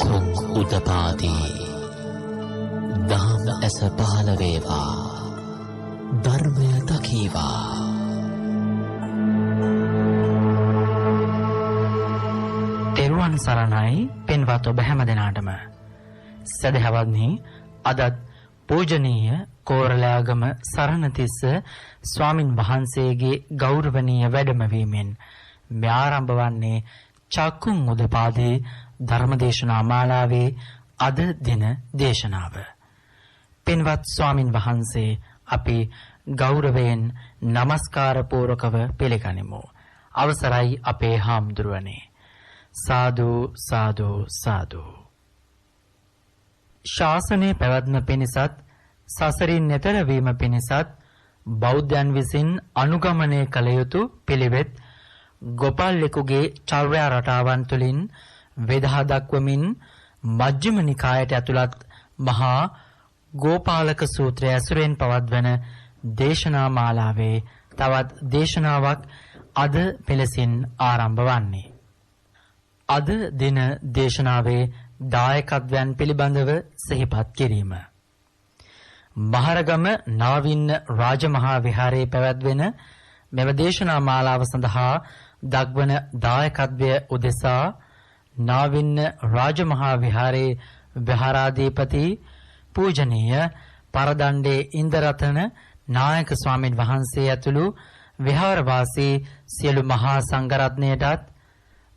චක්කුං උදපාදී දහම් ඇස පහළ වේවා ධර්මය දකීවා. තෙරුවන් සරණයි පින්වත් ඔබ හැම දෙනාටම. සදහවත්නි, අදත් පූජනීය කෝරළයාගම සරණතිස්ස ස්වාමින් වහන්සේගේ ගෞරවනීය වැඩමවීමෙන් මේ ආරම්භ වන්නේ චක්කුං උදපාදී ධර්මදේශනා මාලාවේ අද දින දේශනාව. පින්වත් ස්වාමින් වහන්සේ අපි ගෞරවයෙන් নমස්කාර පූර්වකව පිළිගනිමු. අවසරයි අපේ හාමුදුරුවනේ. සාදු සාදු සාදු. ශාසනයේ පැවැත්ම පිණිසත් සසරින් එතර වීම පිණිසත් බෞද්ධයන් විසින් අනුගමනය කළ යුතු පිළිවෙත් ගෝපාලෙකුගේ චර්යා රටාවන් තුළින් වේදහා දක්වමින් මජ්ක්‍ධිම නිකායට ඇතුළත් මහා ගෝපාලක සූත්‍රය ඇසුරෙන් පවත්වන දේශනා මාලාවේ තවත් දේශනාවක් අද පෙළසින් ආරම්භ වන්නේ. අද දින දේශනාවේ දායකත්වයන් පිළිබඳව සිහිපත් කිරීම. මහරගම නාවින්න රාජමහා විහාරයේ පැවැත්වෙන මෙම දේශනා මාලාව සඳහා දක්වන දායකත්වය උදෙසා නාවින්න රාජමහා විහාරයේ විහාරාධිපති පූජනීය පරදණ්ඩේ ඉන්දරතන නායක ස්වාමින් වහන්සේ ඇතුළු විහාරවාසී සියලු මහා සංඝරත්නයටත්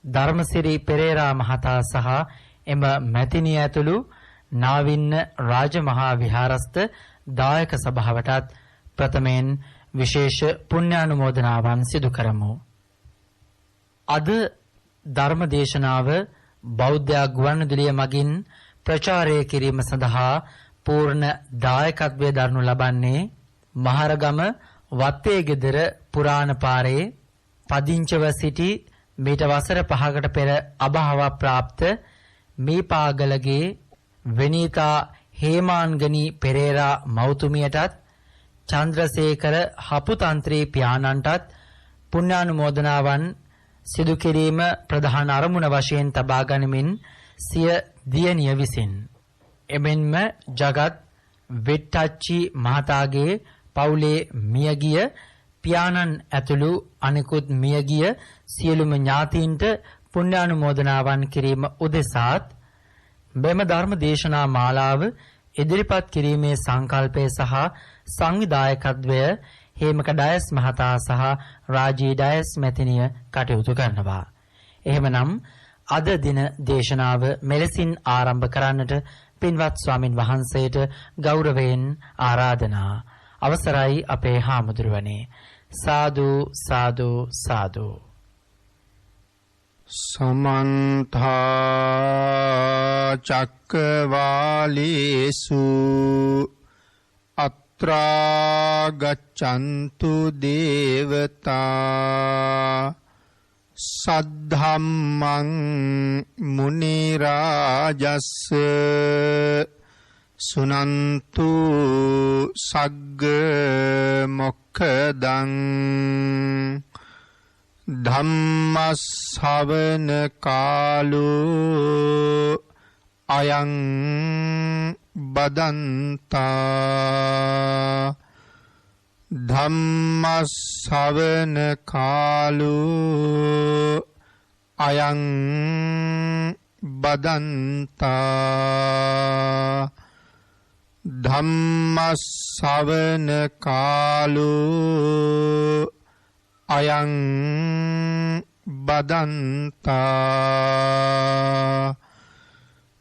ධර්මසිරි පෙරේරා මහතා සහ එම මැතිණිය ඇතුළු නාවින්න රාජමහා විහාරස්ත දායක සභාවටත් ප්‍රථමයෙන් විශේෂ පුණ්‍යානුමෝදනාවන් සිදු කරමු. අද ධර්ම දේශනාව බෞද්ධ ගුවන්විදුලිය මගින් ප්‍රචාරය කිරීම සඳහා පූර්ණ දායකත්වය දරනු ලබන්නේ මහරගම වත්තේගෙදර පුරාණ පාරේ පදිංචව සිටි මීට වසර 5කට පෙර අභාව ප්‍රාප්ත මීපාගලගේ වෙනීතා හේමාන්ගනී පෙරේරා මෞතුමියටත් චන්ද්‍රසේකර හපුතන්ත්‍රී පියාණන්ටත් පුණ්‍යානුමෝදනාවන් සිදු කිරීම ප්‍රධාන අරමුණ වශයෙන් තබා ගනිමින් සිය දියණිය විසින් එමෙන්ම ජගත් වෙට්ටච්චි මහතාගේ පවුලේ මියගිය පියාණන් ඇතුළු අනෙකුත් මියගිය සියලුම ඥාතීන්ට පුණ්‍යානුමෝදනාවන් කිරීම උදෙසාත් මෙම ධර්ම දේශනා මාලාව ඉදිරිපත් කිරීමේ සංකල්පය සහ සංවිධායකත්වය හේමක ඩයස් මහතා සහ රාජී ඩයස් මැතිණිය කටයුතු කරනවා. එහෙමනම් අද දින දේශනාව මෙලෙසින් ආරම්භ කරන්නට පින්වත් ස්වාමින් වහන්සේට ගෞරවයෙන් ආරාධනා. අවසරයි අපේ හාමුදුරුවනේ. සාදු සාදු සාදු. සමන්ත චක්කවාලේසු අත්‍රා ගච්ඡන්තු දේවතා සද්ධම්මං මුනි රාජස්ස සුනන්තු සග්ග මොක්ඛදං ධම්මස්සවන කාලෝ අයං බදන්තා ධම්මස්සවන කාලෝ අයං බදන්තා ධම්මස්සවන කාලෝ අයං බදන්තා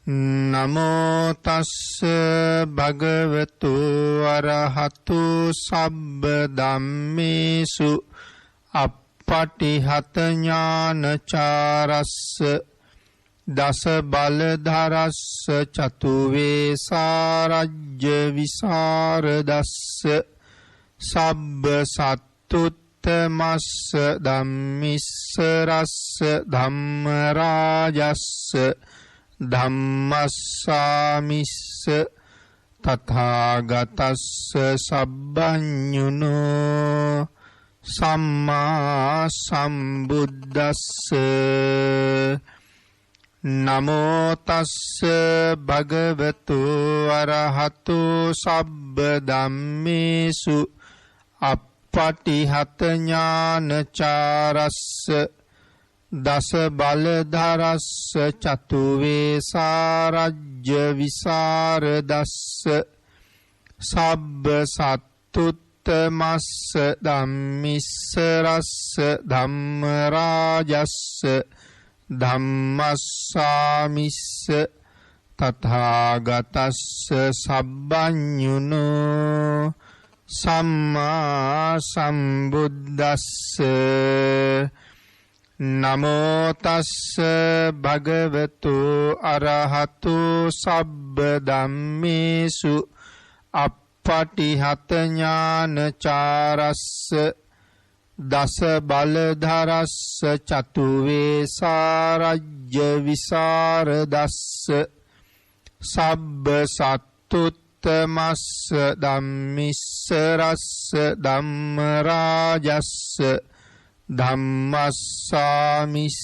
නමෝ තස්ස භගවතු අරහතු සබ්බ ධම්මේසු අප්පටිහත ඥානචාරස්ස දස බලධරස්ස චතු වේසාරජ්‍ය විසරදස්ස සබ්බ සත්තුත්තමස්ස ධම්මිස්ස රස්ස ධම්ම රාජස්ස ධම්මස්සාමිස්ස තථාගතස්ස සබ්බඤුනෝ සම්මා සම්බුද්දස්ස නමෝ තස්ස භගවතු අරහතු සබ්බ ධම්මේසු අප්පටිහත ඥානචාරස්ස දස බලධරස්ස චතු වේසාරජ්‍ය විසරදස්ස සබ්බ සත්තුත්තමස්ස ධම්මිස්සරස්ස ධම්මරාජස්ස ධම්මස්සාමිස්ස තථාගතස්ස සබ්බඤුනෝ සම්මා සම්බුද්දස්ස නමෝ තස්ස භගවතු අරහතු සබ්බ ධම්මේසු අප්පටිහත ඥානචාරස්ස දස බලධරස්ස චතු වේසාරජ්‍ය විසරදස්ස සබ්බ සත්තුත්තමස්ස ධම්මිස්සරස්ස ධම්මරාජස්ස ධම්මස්සාමිස්ස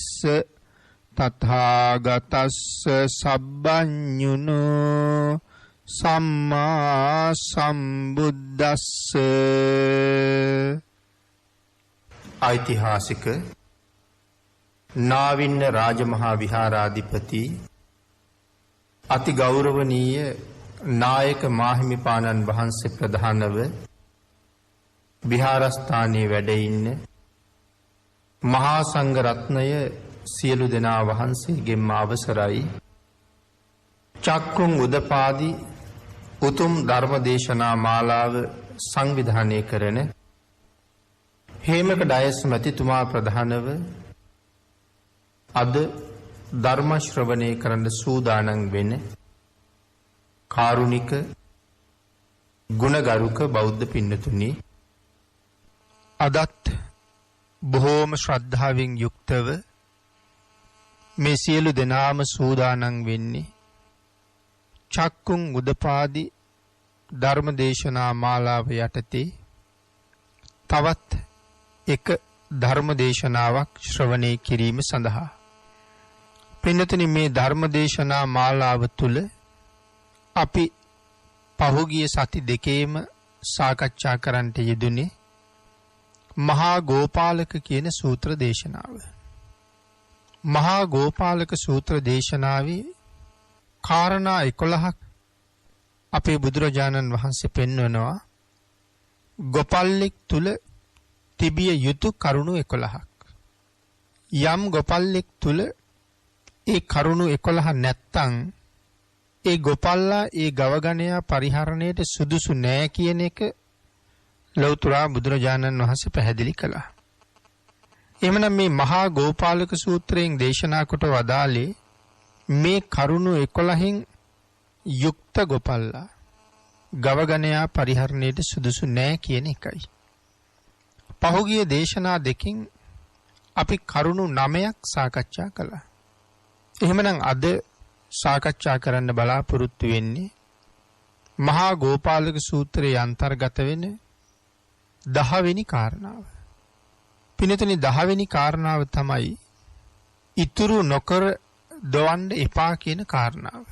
තථාගතස්ස සබ්බඤුනෝ සම්මා සම්බුද්දස්ස. ඓතිහාසික නාවින්න රාජමහා විහාරාධිපති අති ගෞරවනීය නායක මාහිමිපාණන් වහන්සේ ප්‍රධානව විහාරස්ථානයේ වැඩ ඉන්න මහා සංඝ රත්නය සියලු දෙනා වහන්සේගෙන් අවසරයි චක්කුම් උදපාදි උතුම් ධර්ම දේශනා මාලාව සංවිධානය කරන හේමක ඩයස් මැතිතුමා ප්‍රධානව අද ධර්ම ශ්‍රවණය කරන්න සූදානම් වෙන කාරුණික ගුණගරුක බෞද්ධ පින්නතුනි, අදත් බොහෝම ශ්‍රද්ධාවෙන් යුක්තව මේ සියලු දෙනාම සූදානම් වෙන්නේ චක්කුම් උදපාදි ධර්ම දේශනා මාලාව යටතේ තවත් එක ධර්ම දේශනාවක් ශ්‍රවණය කිරීම සඳහා. පින්නතුනි, මේ ධර්ම දේශනා මාලාව තුළ අපි පහුගිය සති දෙකේම සාකච්ඡා කරන්නට යෙදුනේ මහා ගෝපාලක කියන සූත්‍ර දේශනාව. මහා ගෝපාලක සූත්‍ර දේශනාවේ කාරණා 11ක් අපේ බුදුරජාණන් වහන්සේ පෙන්වනවා. ගොපල්ලෙක් තුල තිබිය යුතු කරුණු 11ක්. යම් ගොපල්ලෙක් තුල ඒ කරුණු 11 නැත්තම් ඒ ගොපල්ලා ඒ ගවගණයා පරිහරණයට සුදුසු නෑ කියන එක ලෞතර බුදුරජාණන් වහන්සේ පැහැදිලි කළා. එhmenan මේ මහා ගෝපාලක සූත්‍රයෙන් දේශනා කොට වදාළේ මේ කරුණු 11න් යුක්ත ගොපල්ලා ගවගණයා පරිහරණයට සුදුසු නෑ කියන එකයි. පහුගිය දේශනා දෙකකින් අපි කරුණු 9ක් සාකච්ඡා කළා. එහෙමනම් අද සාකච්ඡා කරන්න බලාපොරොත්තු වෙන්නේ මහා ගෝපාලක සූත්‍රයේ අන්තර්ගත වෙන 10 වෙනි කාරණාව. පින්නතුනි, 10 වෙනි කාරණාව තමයි ඉතුරු නොකර දොවන්න එපා කියන කාරණාව.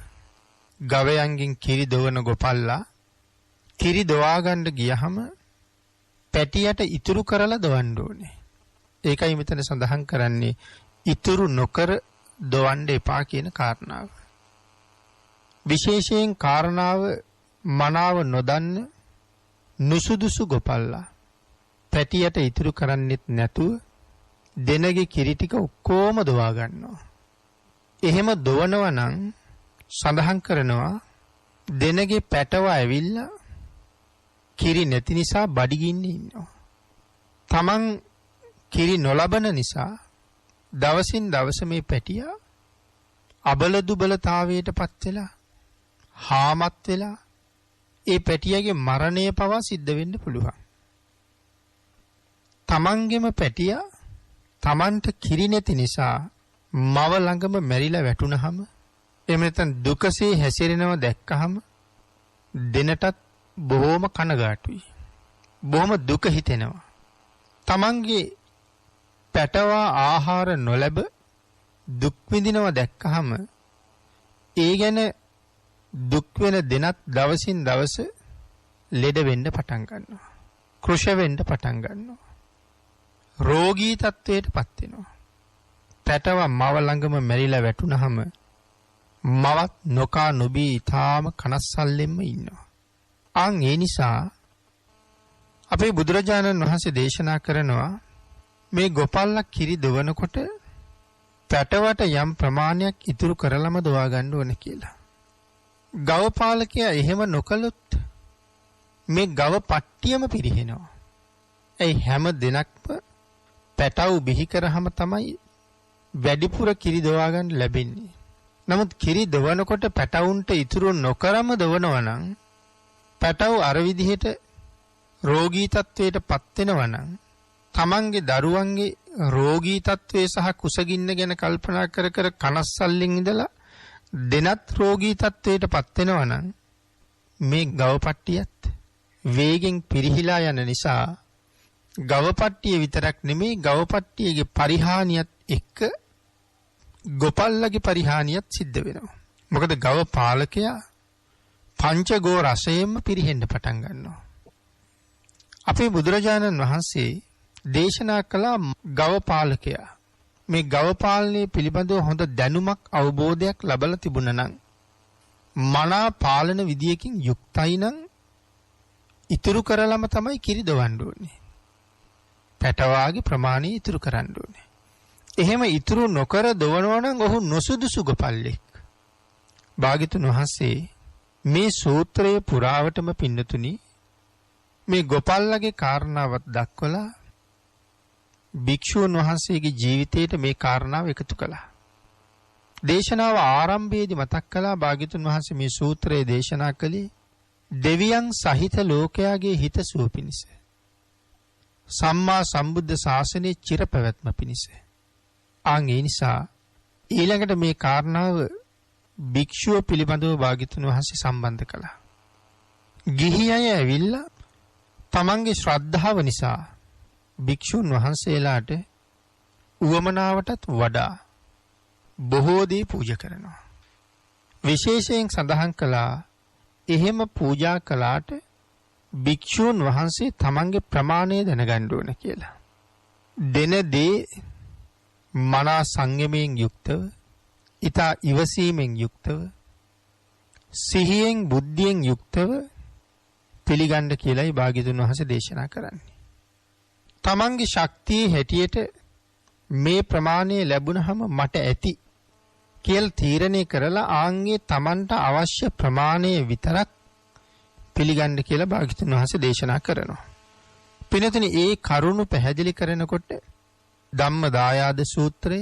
ගවයන්ගෙන් කිරි දොවන ගොපල්ලා කිරි දොවා ගන්න ගියහම පැටියට ඉතුරු කරලා දොවන්න ඕනේ. ඒකයි මෙතන සඳහන් කරන්නේ ඉතුරු නොකර දොවන්න එපා කියන කාරණාව. විශේෂයෙන් කාරණාව මනාව නොදන්න නුසුදුසු ගොපල්ලා පැටියට ඉතුරු කරන්නෙත් නැතුව දෙනගේ කිරි ටික ඔක්කොම දොවා ගන්නවා. එහෙම දොවනවා නම් සඳහන් කරනවා දෙනගේ පැටව ඇවිල්ලා කිරි නැති නිසා බඩගින්නේ ඉන්නවා. Taman කිරි නොලබන නිසා දවසින් දවස මේ පැටියා අබල දුබලතාවයටපත් වෙලා හාමත් වෙලා ඒ පැටියාගේ මරණය පවා සිද්ධ වෙන්න පුළුවන්. තමන්ගෙම පැටියා තමන්ට කිරි නැති නිසා මව ළඟම මැරිලා වැටුනහම එහෙම නැත්නම් දුකසේ හැසිරෙනව දැක්කහම දිනටත් බොහොම කනගාටුයි. බොහොම දුක හිතෙනවා. තමන්ගේ පැටවා ආහාර නොලැබ දුක් විඳිනවා දැක්කහම ඒ ගැන දුක් වෙන දිනත් දවසින් දවස ලෙඩ වෙන්න පටන් ගන්නවා. කෘෂ වෙන්න පටන් ගන්නවා. රෝගී තත්වයටපත් වෙනවා. පැටව මව ළඟම මැරිලා වැටුනහම මවත් නොකා නොබී ඊටාම කනස්සල්ලෙන්ම ඉන්නවා. ඒ නිසා අපේ බුදුරජාණන් වහන්සේ දේශනා කරනවා මේ ගොපල්ලා කිරි දවනකොට පැටවට යම් ප්‍රමාණයක් ඉතුරු කරලම දවා ගන්න ඕන කියලා. ගව පාලකයා එහෙම නොකළොත් මේ ගව පට්ටියම පිරිහෙනවා. ඒ හැම දිනක්ම පැටව බිහි කරාම තමයි වැඩිපුර කිරි දවා ගන්න ලැබෙන්නේ. නමුත් කිරි දවනකොට පැටවුන්ට ඉතුරු නොකරම දවනවා නම් පැටව අර විදිහට රෝගී තත්වයට පත් වෙනවා නම් තමන්ගේ දරුවන්ගේ රෝගී තත්වය සහ කුසගින්න ගැන කල්පනා කර කර කනස්සල්ලෙන් ඉඳලා දෙනත් රෝගී තත්වයට පත් වෙනවා නම් මේ ගවපට්ටියත් වේගෙන් පිරිහිලා යන නිසා ගවපට්ටිය විතරක් නෙමෙයි ගවපට්ටියගේ පරිහානියත් එක්ක ගොපල්ලගේ පරිහානියත් සිද්ධ වෙනවා. මොකද ගව පාලකයා පංචගෝ රසයෙන්ම පිරිහෙන්න පටන් ගන්නවා. අපේ බුදුරජාණන් වහන්සේ දේශනා කළ ගව පාලකයා මේ ගව පාලනය පිළිබඳව හොඳ දැනුමක් අවබෝධයක් ලබලා තිබුණා නම් මනා පාලන විදියකින් යුක්තයි නම් ඉතුරු කරලම තමයි කිරි දවන්න ඕනේ. පැටවාගේ ප්‍රමාණය ඉතුරු කරන්න ඕනේ. එහෙම ඉතුරු නොකර දවනවා නම් ඔහු නොසුදුසු ගොපල්ලෙක්. භාග්‍යතුන් වහන්සේ මේ සූත්‍රයේ පුරාවටම පින්නතුනි මේ ගොපල්ලගේ කාරණාවත් දක්වලා භික්ෂුන් වහන්සේගේ ජීවිතයට මේ කාරණාව එකතු කළා. දේශනාව ආරම්භයේදී මතක් කළා භාග්‍යතුන් වහන්සේ මේ සූත්‍රයේ දේශනා කළේ දෙවියන් සහිත ලෝකයාගේ හිතසුව පිණිස. සම්මා සම්බුද්ධ ශාසනයේ චිරපැවැත්ම පිණිස. ඒ නිසා ඊළඟට මේ කාරණාව භික්ෂුව පිළිබඳව භාග්‍යතුන් වහන්සේ සම්බන්ධ කළා. ගිහි අය ඇවිල්ලා තමන්ගේ ශ්‍රද්ධාව නිසා භික්ෂුන් වහන්සේලාට උවමනාවටත් වඩා බොහෝ දේ පූජා කරනවා. විශේෂයෙන් සඳහන් කළා එහෙම පූජා කළාට භික්ෂුන් වහන්සේ තමන්ගේ ප්‍රමාණය දැනගන්න ඕන කියලා. දෙන දේ මනා සංයමයෙන් යුක්තව, ඊතා ඉවසීමෙන් යුක්තව, සිහියෙන් බුද්ධියෙන් යුක්තව පිළිගන්න කියලායි භාග්‍යතුන් වහන්සේ දේශනා කරන්නේ. තමන්ගේ ශක්තිය හැටියට මේ ප්‍රමාණය ලැබුණහම මට ඇති කියලා තීරණය කරලා ආන්ගේ තමන්ට අවශ්‍ය ප්‍රමාණය විතරක් පිළිගන්න කියලා භාග්‍යතුන් වහන්සේ දේශනා කරනවා. පින්නතුනි ඒ කරුණු පැහැදිලි කරනකොට ධම්මදායාද සූත්‍රය,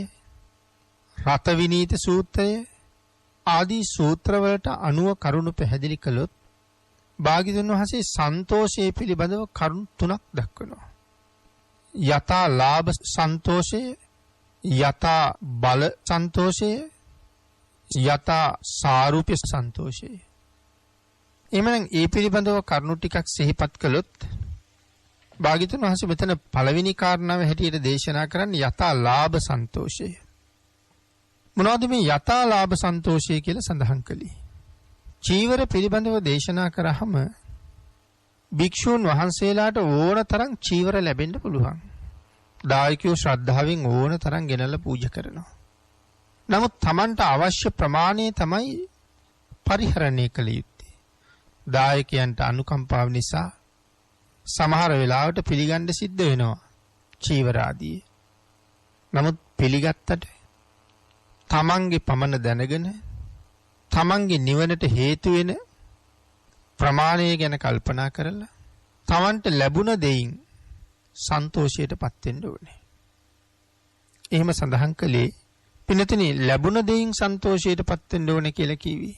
රත විනීත සූත්‍රය ආදී සූත්‍රවලට අනුව කරුණු පැහැදිලි කළොත් භාග්‍යතුන් වහන්සේ සන්තෝෂයේ පිළිබඳව කරුණු තුනක් දක්වනවා. යතා ලාභ සන්තෝෂය, යතා බල සන්තෝෂය, යතා සාරූප්‍ය සන්තෝෂය. එමනම් ඒ පිළිබඳව කරුණු ටිකක් සිහිපත් කළොත් භාග්‍යතුන් වහන්සේ මෙතන පළවෙනි කාරණාව හැටියට දේශනා කරන්නේ යතා ලාභ සන්තෝෂය. මොනවද මේ යතා ලාභ සන්තෝෂය කියලා සඳහන් කළේ? චීවර පිළිබඳව දේශනා කරාම භික්ෂුන් වහන්සේලාට ඕන තරම් චීවර ලැබෙන්න පුළුවන්. දායකයෝ ශ්‍රද්ධාවෙන් ඕන තරම් ගෙනල්ලා පූජා කරනවා. නමුත් Tamanට අවශ්‍ය ප්‍රමාණය තමයි පරිහරණය කළ යුත්තේ. දායකයන්ට අනුකම්පාව නිසා සමහර වෙලාවට පිළිගන්න සිද්ධ වෙනවා චීවර ආදී. නමුත් පිළිගත්තට තමන්ගේ පමණ දැනගෙන තමන්ගේ නිවනට හේතු වෙන ප්‍රමාණය ගැන කල්පනා කරලා තමන්ට ලැබුණ දෙයින් සන්තෝෂයටපත් වෙන්න ඕනේ. එහෙම සඳහන් කළේ පින්නතුනි ලැබුණ දෙයින් සන්තෝෂයටපත් වෙන්න ඕනේ කියලා කිව්වේ.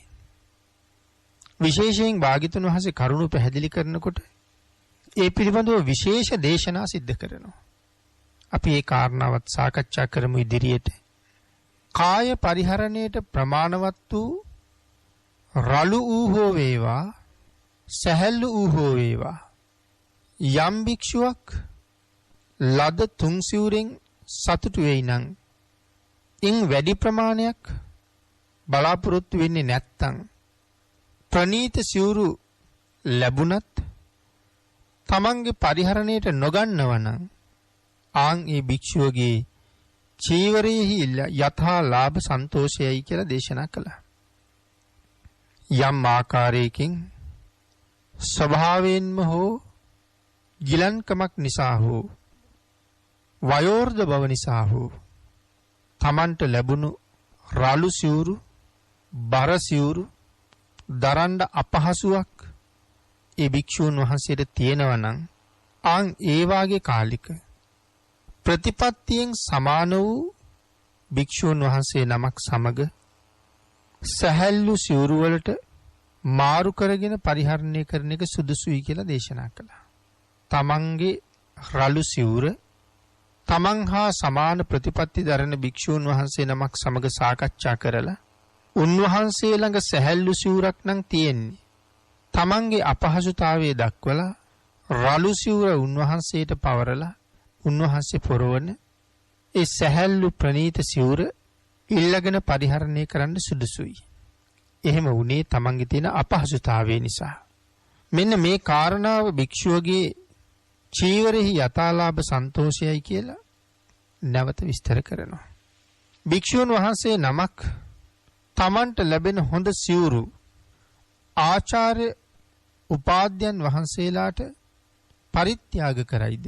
විශේෂයෙන් භාග්‍යතුන් වහන්සේ කරුණු පැහැදිලි කරනකොට ඒ පිළිබඳව විශේෂ දේශනා සිද්ධ කරනවා. අපි ඒ කාරණාවත් සාකච්ඡා කරමු ඉදිරියට. කාය පරිහරණයට ප්‍රමාණවත් වූ රළු වූ හෝ වේවා, සැහැල්ලු වූ හෝ වේවා, යම් භික්ෂුවක් ලද තුන් සිවුරෙන් සතුටු වෙයි නම් ඉන් වැඩි ප්‍රමාණයක් බලාපොරොත්තු වෙන්නේ නැත්තම් ප්‍රනීත සිවුරු ලැබුණත් තමන්ගේ පරිහරණයට නොගන්නව නම් ආන් ඒ භික්ෂුවගේ චීවරයෙහි යථා ලාභ සන්තෝෂයයි කියලා දේශනා කළා. යම් ආකාරයකින් ස්වභාවයෙන්ම හෝ ගිලන්කමක් නිසා හෝ වයෝවෘද්ධ බව නිසා හෝ තමන්ට ලැබුණු රළු සිවුරු බර සිවුරු දරන්න අපහසුයක් ඒ භික්ෂූන් වහන්සේට තියෙනවා නම් ආන් ඒ වාගේ කාලික ප්‍රතිපත්තියෙන් සමාන වූ භික්ෂූන් වහන්සේ නමක් සමග සහැල්ලු සිවුරු වලට මාරු කරගෙන පරිහරණය කරන එක සුදුසුයි කියලා දේශනා කළා. තමන්ගේ රළු සිවුර තමන් හා සමාන ප්‍රතිපත්ති දරන භික්ෂූන් වහන්සේ නමක් සමග සාකච්ඡා කරලා උන්වහන්සේ ළඟ සැහැල්ලු සිවුරක් නම් තියෙන්නේ. තමන්ගේ අපහසුතාවය දක්වලා රළු සිවුර උන්වහන්සේට පවරලා උන්වහන්සේ පොරවන ඒ සැහැල්ලු ප්‍රනීත සිවුර ඉල්ලගෙන පරිහරණය කරන්න සුදුසුයි. එහෙම වුණේ තමන්ගේ තියෙන අපහසුතාවය නිසා. මෙන්න මේ කාරණාව භික්ෂුවගේ චීවරෙහි යථාලාභ සන්තෝෂයයි කියලා නැවත විස්තර කරනවා. භික්ෂුන් වහන්සේ නමක් තමන්ට ලැබෙන හොඳ සිවුරු ආචාර්ය උපාධ්‍යයන් වහන්සේලාට පරිත්‍යාග කරයිද?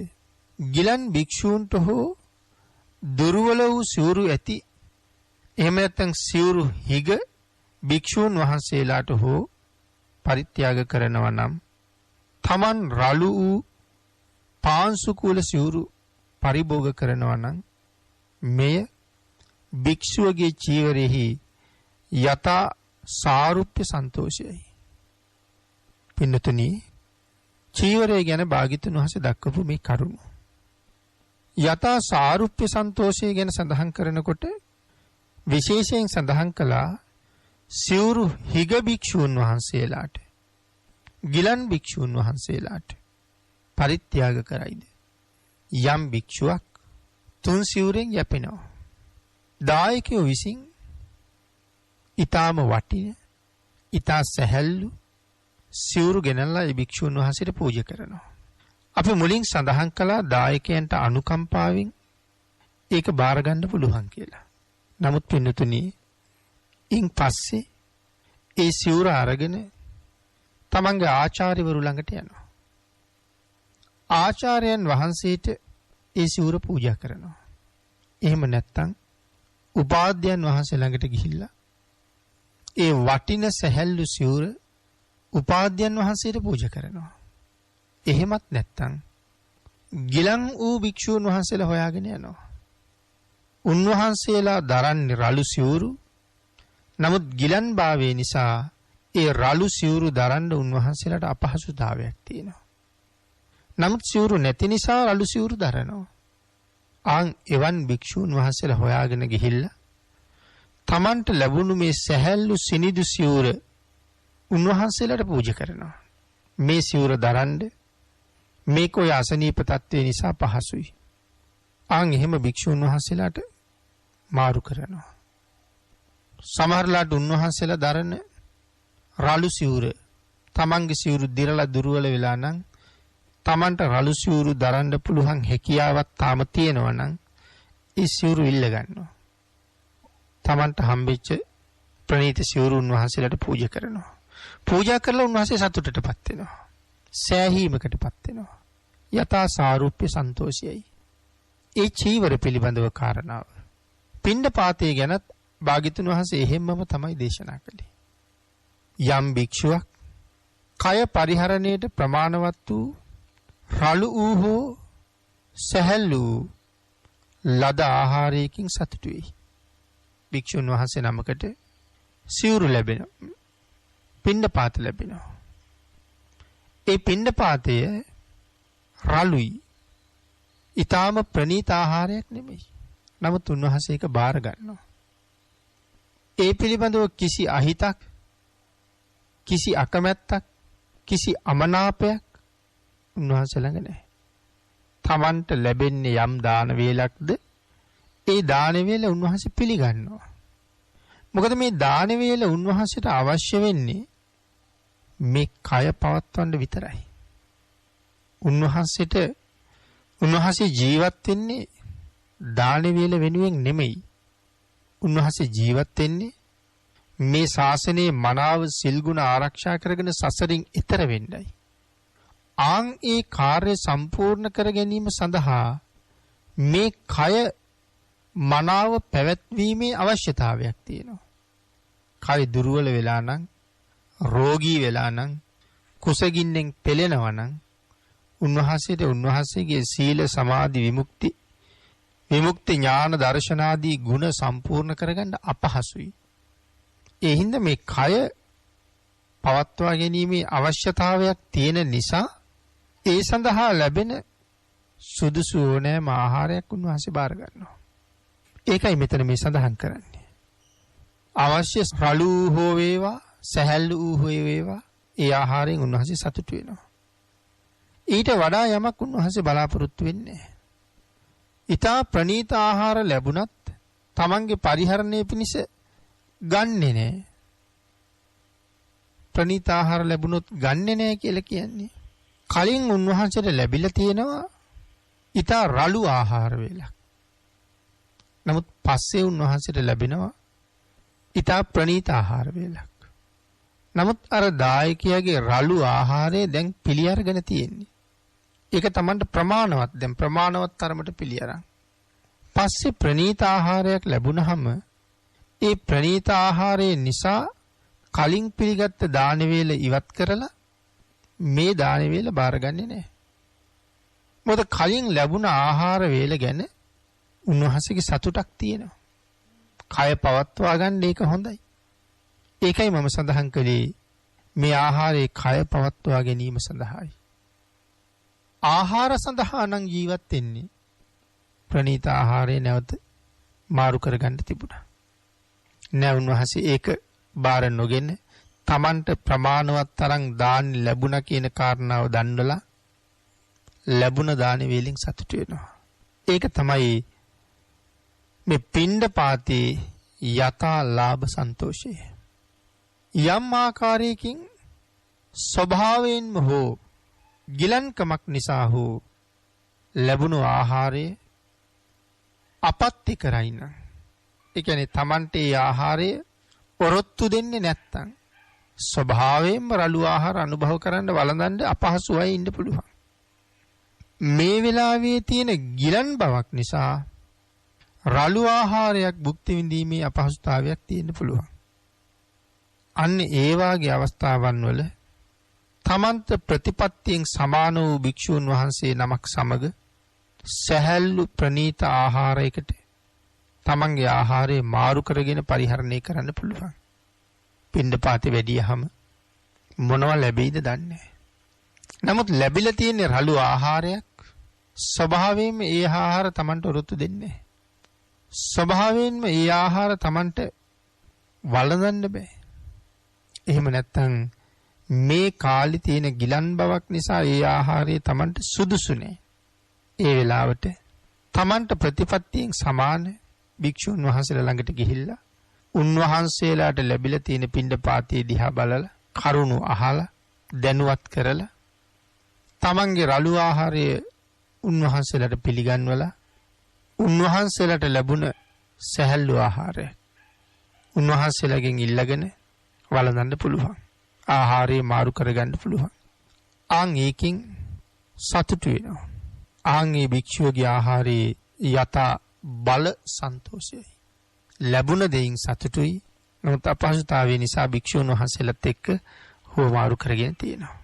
ගිලන් භික්ෂූන්ට හෝ දුර්වල වූ සිවුරු ඇති එහෙම නැත්නම් සිවුරු හිග භික්ෂූන් වහන්සේලාට හෝ පරිත්‍යාග කරනවා නම් තමන් රළු වූ පාංශුකූල සිවුරු පරිභෝග කරනවා නම් මෙය භික්ෂුවගේ චීවරෙහි යථා සාරුප්‍ය සන්තෝෂයයි. පින්නතුනි, චීවරය ගැන භාග්‍යවතුන් වහන්සේ දක්වපු මේ කරුණ යථා සාරුප්‍ය සන්තෝෂය ගැන සඳහන් කරනකොට විශේෂයෙන් සඳහන් කළා සිවුරු හිග භික්ෂූන් වහන්සේලාට ගිලන් භික්ෂූන් වහන්සේලාට පරිත්‍යාග කරයිද? යම් භික්ෂුවක් තුන් සිවුරෙන් යැපෙනවා. දායකයෝ විසින් ඊටාම වටින ඊටා සැහැල්ලු සිවුරු ගෙනල්ලා ඒ භික්ෂූන් වහන්සේට පූජා කරනවා. අපි මුලින් සඳහන් කළා දායකයන්ට අනුකම්පාවෙන් ඒක බාර ගන්න පුළුවන් කියලා. නමුත් පින්නතුනි, ඉන් පස්සේ ඒ සිවුර අරගෙන තමන්ගේ ආචාර්යවරු ළඟට යනවා. ආචාර්යයන් වහන්සේට ඒ සිවුර පූජා කරනවා. එහෙම නැත්නම් උපාධ්‍යයන් වහන්සේ ළඟට ගිහිල්ලා ඒ වටින සැහැල්ලු සිවුර උපාධ්‍යයන් වහන්සේට පූජා කරනවා. එහෙමත් නැත්නම් ගිලන් වූ භික්ෂූන් වහන්සේලා හොයාගෙන යනවා. උන්වහන්සේලා දරන්නේ රළු සිවුරු. නමුත් ගිලන් භාවය නිසා ඒ රළු සිවුරු දරන්න උන්වහන්සේලාට අපහසුතාවයක් තියෙනවා. නමුත් සිවුරු නැති නිසා රළු සිවුරු දරනවා. ආන් එවන් භික්ෂූන් වහන්සේලා හොයාගෙන ගිහිල්ලා තමන්ට ලැබුණු මේ සැහැල්ලු සිනිදු සිවුර උන්වහන්සේලාට පූජා කරනවා. මේ සිවුර දරන්න මේක ඔය අසනීප තත්ත්වේ නිසා පහසුයි. ආන් එහෙම භික්ෂූන් වහන්සේලාට මාරු කරනවා. සමහරලාට උන්වහන්සේලා දරන රළු සිවුර තමන්ගේ සිවුරු දිරලා දුර්වල වෙලා නම් තමන්ට රළු සිවුරු දරන්න පුළුවන් හැකියාවක් තාම තියෙනවා නම් ඒ සිවුරු ඉල්ල ගන්නවා. තමන්ට හම්බෙච්ච ප්‍රණීත සිවුරු උන්වහන්සේලාට පූජා කරනවා. පූජා කරලා උන්වහන්සේ සතුටටපත් වෙනවා. සෑහීමකටපත් වෙනවා. යථා සාරුප්‍ය සන්තෝෂයයි. ඒ චීවර පිළිබඳව කාරණාව. පිණ්ඩපාතය ගැනත් භාග්‍යවතුන් වහන්සේ එහෙම්මම තමයි දේශනා කළේ. යම් භික්ෂුවක් කය පරිහරණයට ප්‍රමාණවත් වූ රළු වූ හෝ සැහැල්ලු ලද ආහාරයකින් සතුටු වෙයි. භික්ෂුන් වහන්සේ නමකට සිවුරු ලැබෙනවා. පිණ්ඩපාත ලැබෙනවා. ඒ පිණ්ඩපාතය රළුයි. ඊටාම ප්‍රණීත ආහාරයක් නෙමෙයි. නමුත් උන්වහන්සේ ඒක බාර ගන්නවා. ඒ පිළිබඳව කිසි අහිතක්, කිසි අකමැත්තක්, කිසි අමනාපයක් උන්වහන්සේ ළඟ නැහැ. තමන්ට ලැබෙන්නේ යම් දාන වේලක්ද ඒ දාන වේල උන්වහන්සේ පිළිගන්නවා. මොකද මේ දාන වේල උන්වහන්සේට අවශ්‍ය වෙන්නේ මේ කය පවත්වන්න විතරයි. උන්වහන්සේ ජීවත් වෙන්නේ දාන වේල වෙනුවෙන් නෙමෙයි. උන්වහන්සේ ජීවත් වෙන්නේ මේ ශාසනයේ මනාව සිල් ගුණ ආරක්ෂා කරගෙන සසරින් එතර වෙන්නයි. ආන් ඒ කාර්ය සම්පූර්ණ කර ගැනීම සඳහා මේ කය මනාව පැවැත්වීමේ අවශ්‍යතාවයක් තියෙනවා. කය දුර්වල වෙලා නම්, රෝගී වෙලා නම්, කුසගින්නෙන් පෙළෙනවා නම් උන්වහන්සේගේ සීල සමාධි විමුක්ති ඥාන දර්ශනාදී ගුණ සම්පූර්ණ කරගන්න අපහසුයි. ඒ හින්දා මේ කය පවත්වා ගැනීමේ අවශ්‍යතාවයක් තියෙන නිසා ඒ සඳහා ලැබෙන සුදුසු ඕනෑම ආහාරයක් උන්වහන්සේ බාර ගන්නවා. ඒකයි මෙතන මේ සඳහන් කරන්නේ. අවශ්‍ය රළු හෝ වේවා, සැහැල්ලු හෝ වේවා, ඒ ආහාරයෙන් උන්වහන්සේ සතුටු වෙනවා. ඊට වඩා යමක් උන්වහන්සේ බලාපොරොත්තු වෙන්නේ. ඊතා ප්‍රණීත ආහාර ලැබුණත් තමන්ගේ පරිහරණය පිණිස ගන්නෙ නෑ. ප්‍රණීත ආහාර ලැබුණොත් ගන්නෙ නෑ කියලා කියන්නේ. කලින් උන්වහන්සේට ලැබිලා තියෙනවා ඊතා රළු ආහාර වේලක්. නමුත් පස්සේ උන්වහන්සේට ලැබෙනවා ඊතා ප්‍රණීත ආහාර වේලක්. නමුත් අර දායකයාගේ රළු ආහාරය දැන් පිළි අරගෙන තියෙන්නේ. ඒක Tamanට ප්‍රමාණවත්. දැන් ප්‍රමාණවත් තරමට පිළි අරන්. පස්සේ ප්‍රණීත ආහාරයක් ලැබුණහම ඒ ප්‍රණීත ආහාරය නිසා කලින් පිළිගත්ත දාන වේල ඉවත් කරලා මේ දාන වේල බාරගන්නේ නැහැ. මොකද කලින් ලැබුණ ආහාර වේල ගැන උන්වහන්සේගේ සතුටක් තියෙනවා. කය පවත්වා ගන්න ඒක හොඳයි. ඒකයි මම සඳහන් කළේ මේ ආහාරයේ කය පවත්වා ගැනීම සඳහායි. ආහාර සඳහා නම් ජීවත් වෙන්නේ ප්‍රණීත ආහාරය නැවත මාරු කරගන්න තිබුණා. නෑ උන්වහන්සේ ඒක බාර නොගෙන Tamanට ප්‍රමාණවත් තරම් දාන ලැබුණා කියන කාරණාව දන්නලා ලැබුණ දාන වේලින් සතුටු වෙනවා. ඒක තමයි මේ පිණ්ඩපාතේ යථා ලාභ සන්තෝෂය. යම් ආකාරයකින් ස්වභාවයෙන්ම හෝ ගිලන්කමක් නිසා හෝ ලැබුණු ආහාරය අපත්‍ය කරයි නම්, ඒ කියන්නේ Tamante ඒ ආහාරය ඔරොත්තු දෙන්නේ නැත්තම් ස්වභාවයෙන්ම රළු ආහාර අනුභව කරන්න වළඳන්න අපහසුවයි ඉන්න පුළුවන්. මේ වෙලාවේ තියෙන ගිලන් බවක් නිසා රළු ආහාරයක් භුක්ති විඳීමේ අපහසුතාවයක් තියෙන්න පුළුවන්. අන්න ඒ වාගේ අවස්ථාවන් වල තමන්ට ප්‍රතිපත්තියෙන් සමාන වූ භික්ෂුන් වහන්සේ නමක් සමග සැහැල්ලු ප්‍රණීත ආහාරයකට තමන්ගේ ආහාරය මාරු කරගෙන පරිහරණය කරන්න පුළුවන්. පිණ්ඩපාතේ වැඩියහම මොනව ලැබෙයිද දන්නේ. නමුත් ලැබිලා තියෙන රළු ආහාරයක් ස්වභාවයෙන්ම ඒ ආහාර තමන්ට ඔරොත්තු දෙන්නේ. ස්වභාවයෙන්ම ඒ ආහාර තමන්ට වළඳන්න බෑ. එහෙම නැත්තම් මේ කාලේ තියෙන ගිලන් බවක් නිසා ඒ ආහාරය තමන්ට සුදුසු නෑ. ඒ වෙලාවට තමන්ට ප්‍රතිපත්තියෙන් සමාන භික්ෂුන් වහන්සේලා ළඟට ගිහිල්ලා උන්වහන්සේලාට ලැබිලා තියෙන පිණ්ඩපාතයේ දිහා බලලා කරුණු අහලා දැනුවත් කරලා තමන්ගේ රළු ආහාරය උන්වහන්සේලාට පිළිගන්වලා උන්වහන්සේලාට ලැබුණ සැහැල්ලු ආහාරය උන්වහන්සේලාගෙන් ඉල්ලගෙන වළඳන්න පුළුවන්. ආහාරය මාරු කරගන්න පුළුවන්. ආන් ඒකින් සතුටු වෙනවා. ආන් ඒ භික්ෂුවගේ ආහාරයේ යථා බල සන්තෝෂයයි. ලැබුණ දෙයින් සතුටුයි. නමුත් අපහසුතාවය නිසා භික්ෂුන් වහන්සේලාත් එක්ක හුවමාරු කරගෙන තියෙනවා.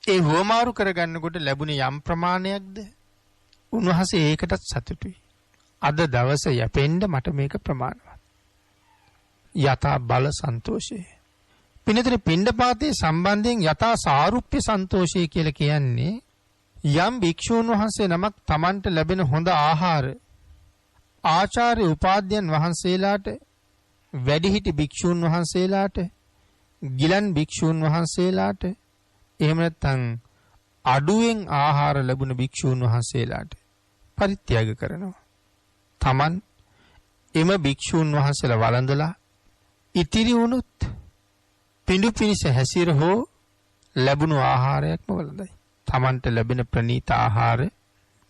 ඒ හුවමාරු කරගන්නකොට ලැබුණ යම් ප්‍රමාණයක්ද උන්වහන්සේ ඒකටත් සතුටුයි. අද දවස යැපෙන්න මට මේක ප්‍රමාණවත්. යථා බල සන්තෝෂය. පින්නතර පිණ්ඩපාතේ සම්බන්ධයෙන් යථා සාරුප්‍ය සන්තෝෂය කියලා කියන්නේ යම් භික්ෂූන් වහන්සේ නමක් Tamanට ලැබෙන හොඳ ආහාර ආචාර්ය උපාධ්‍යයන් වහන්සේලාට, වැඩිහිටි භික්ෂූන් වහන්සේලාට, ගිලන් භික්ෂූන් වහන්සේලාට, එහෙම නැත්නම් අඩුවෙන් ආහාර ලැබුණ භික්ෂූන් වහන්සේලාට පරිත්‍යාග කරනවා. Taman එම භික්ෂූන් වහන්සේලා වළඳලා ඉතිරි වුණොත් පිඬු පිනිස හැසිර හෝ ලැබුණු ආහාරයක්ම වළඳයි. තමන්ට ලැබෙන ප්‍රණීත ආහාර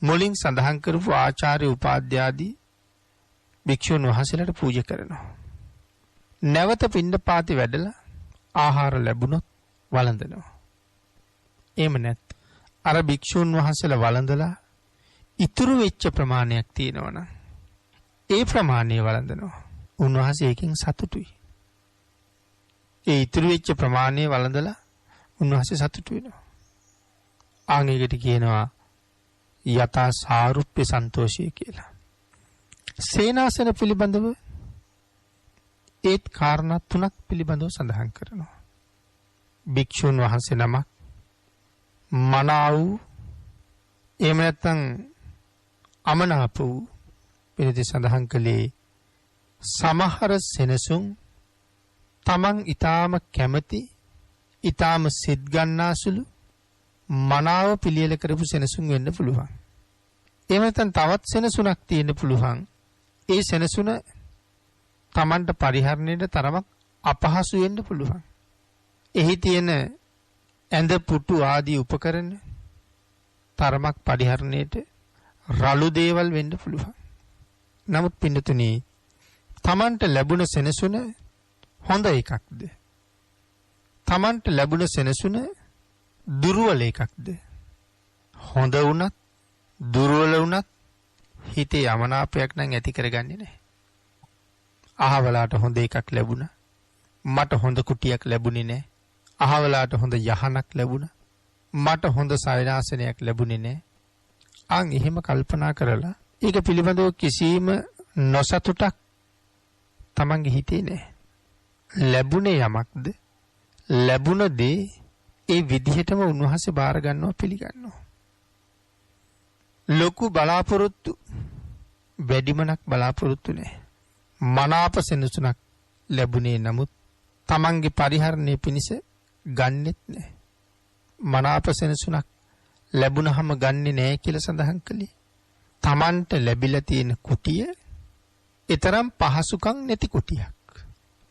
මුලින් සඳහන් කරපු ආචාර්ය උපාධ්‍ය ආදී භික්ෂූන් වහන්සේලාට පූජා කරනවා. නැවත පිණ්ඩපාතේ වැඩලා ආහාර ලැබුණොත් වළඳනවා. එහෙම නැත් අර භික්ෂූන් වහන්සේලා වළඳලා ඉතුරු වෙච්ච ප්‍රමාණයක් තියෙනවනම් ඒ ප්‍රමාණය වළඳනවා. උන්වහන්සේ ඒකෙන් සතුටුයි. ඒ ඉතුරු වෙච්ච ප්‍රමාණය වළඳලා උන්වහන්සේ සතුටු වෙනවා. ආන්ගේකට කියනවා යථා සාරුප්‍ය සන්තෝෂය කියලා. සේනාසන පිළිබඳව ඒත් කාරණා තුනක් පිළිබඳව සඳහන් කරනවා. භික්ෂුන් වහන්සේ නමක් මනාව එහෙම නැත්නම් අමනාප වූ පිළිදි සඳහන් කළේ සමහර සෙනසුන් තමන් ඊටාම කැමැති ඊටාම සිත් ගන්නාසුළු මනාව පිළියෙල කරපු සෙනසුන් වෙන්න පුළුවන්. එහෙම නැත්නම් තවත් සෙනසුනක් තියෙන්න පුළුවන්. ඒ සෙනසුන තමන්ට පරිහරණයට තරමක් අපහසු වෙන්න පුළුවන්. එහි තියෙන ඇඳ පුටු ආදී උපකරණ තරමක් පරිහරණයට රළු දේවල් වෙන්න පුළුවන්. නමුත් පින්නතුනි තමන්ට ලැබුණ සෙනසුන හොඳ එකක්ද? තමන්ට ලැබුණ සෙනසුන දුර්වල එකක්ද? හොඳ වුණත් දුර්වල වුණත් හිතේ යමනාපයක් නම් ඇති කරගන්නේ නැහැ. අහවලාට හොඳ එකක් ලැබුණා. මට හොඳ කුටියක් ලැබුණේ නැහැ. අහවලාට හොඳ යහනක් ලැබුණා. මට හොඳ සයනාසනයක් ලැබුණේ නැහැ. අන් එහෙම කල්පනා කරලා ඒක පිළිබඳව කිසිම නොසතුටක් තමන්ගේ හිතේ නැහැ. ලැබුණේ යමක්ද? ලැබුණ දේ ඒ විදිහටම උන්වහන්සේ බාර ගන්නවා පිළිගන්නවා. ලොකු බලාපොරොත්තු වැඩිමනක් බලාපොරොත්තු නැහැ. මනාප සෙනසුනක් ලැබුණේ නමුත් තමන්ගේ පරිහරණය පිණිස ගන්නෙත් නැහැ. මනාප සෙනසුනක් ලැබුණහම ගන්නෙ නැහැ කියලා සඳහන් කළේ. තමන්ට ලැබිලා තියෙන කුටිය ඊතරම් පහසුකම් නැති කුටියක්.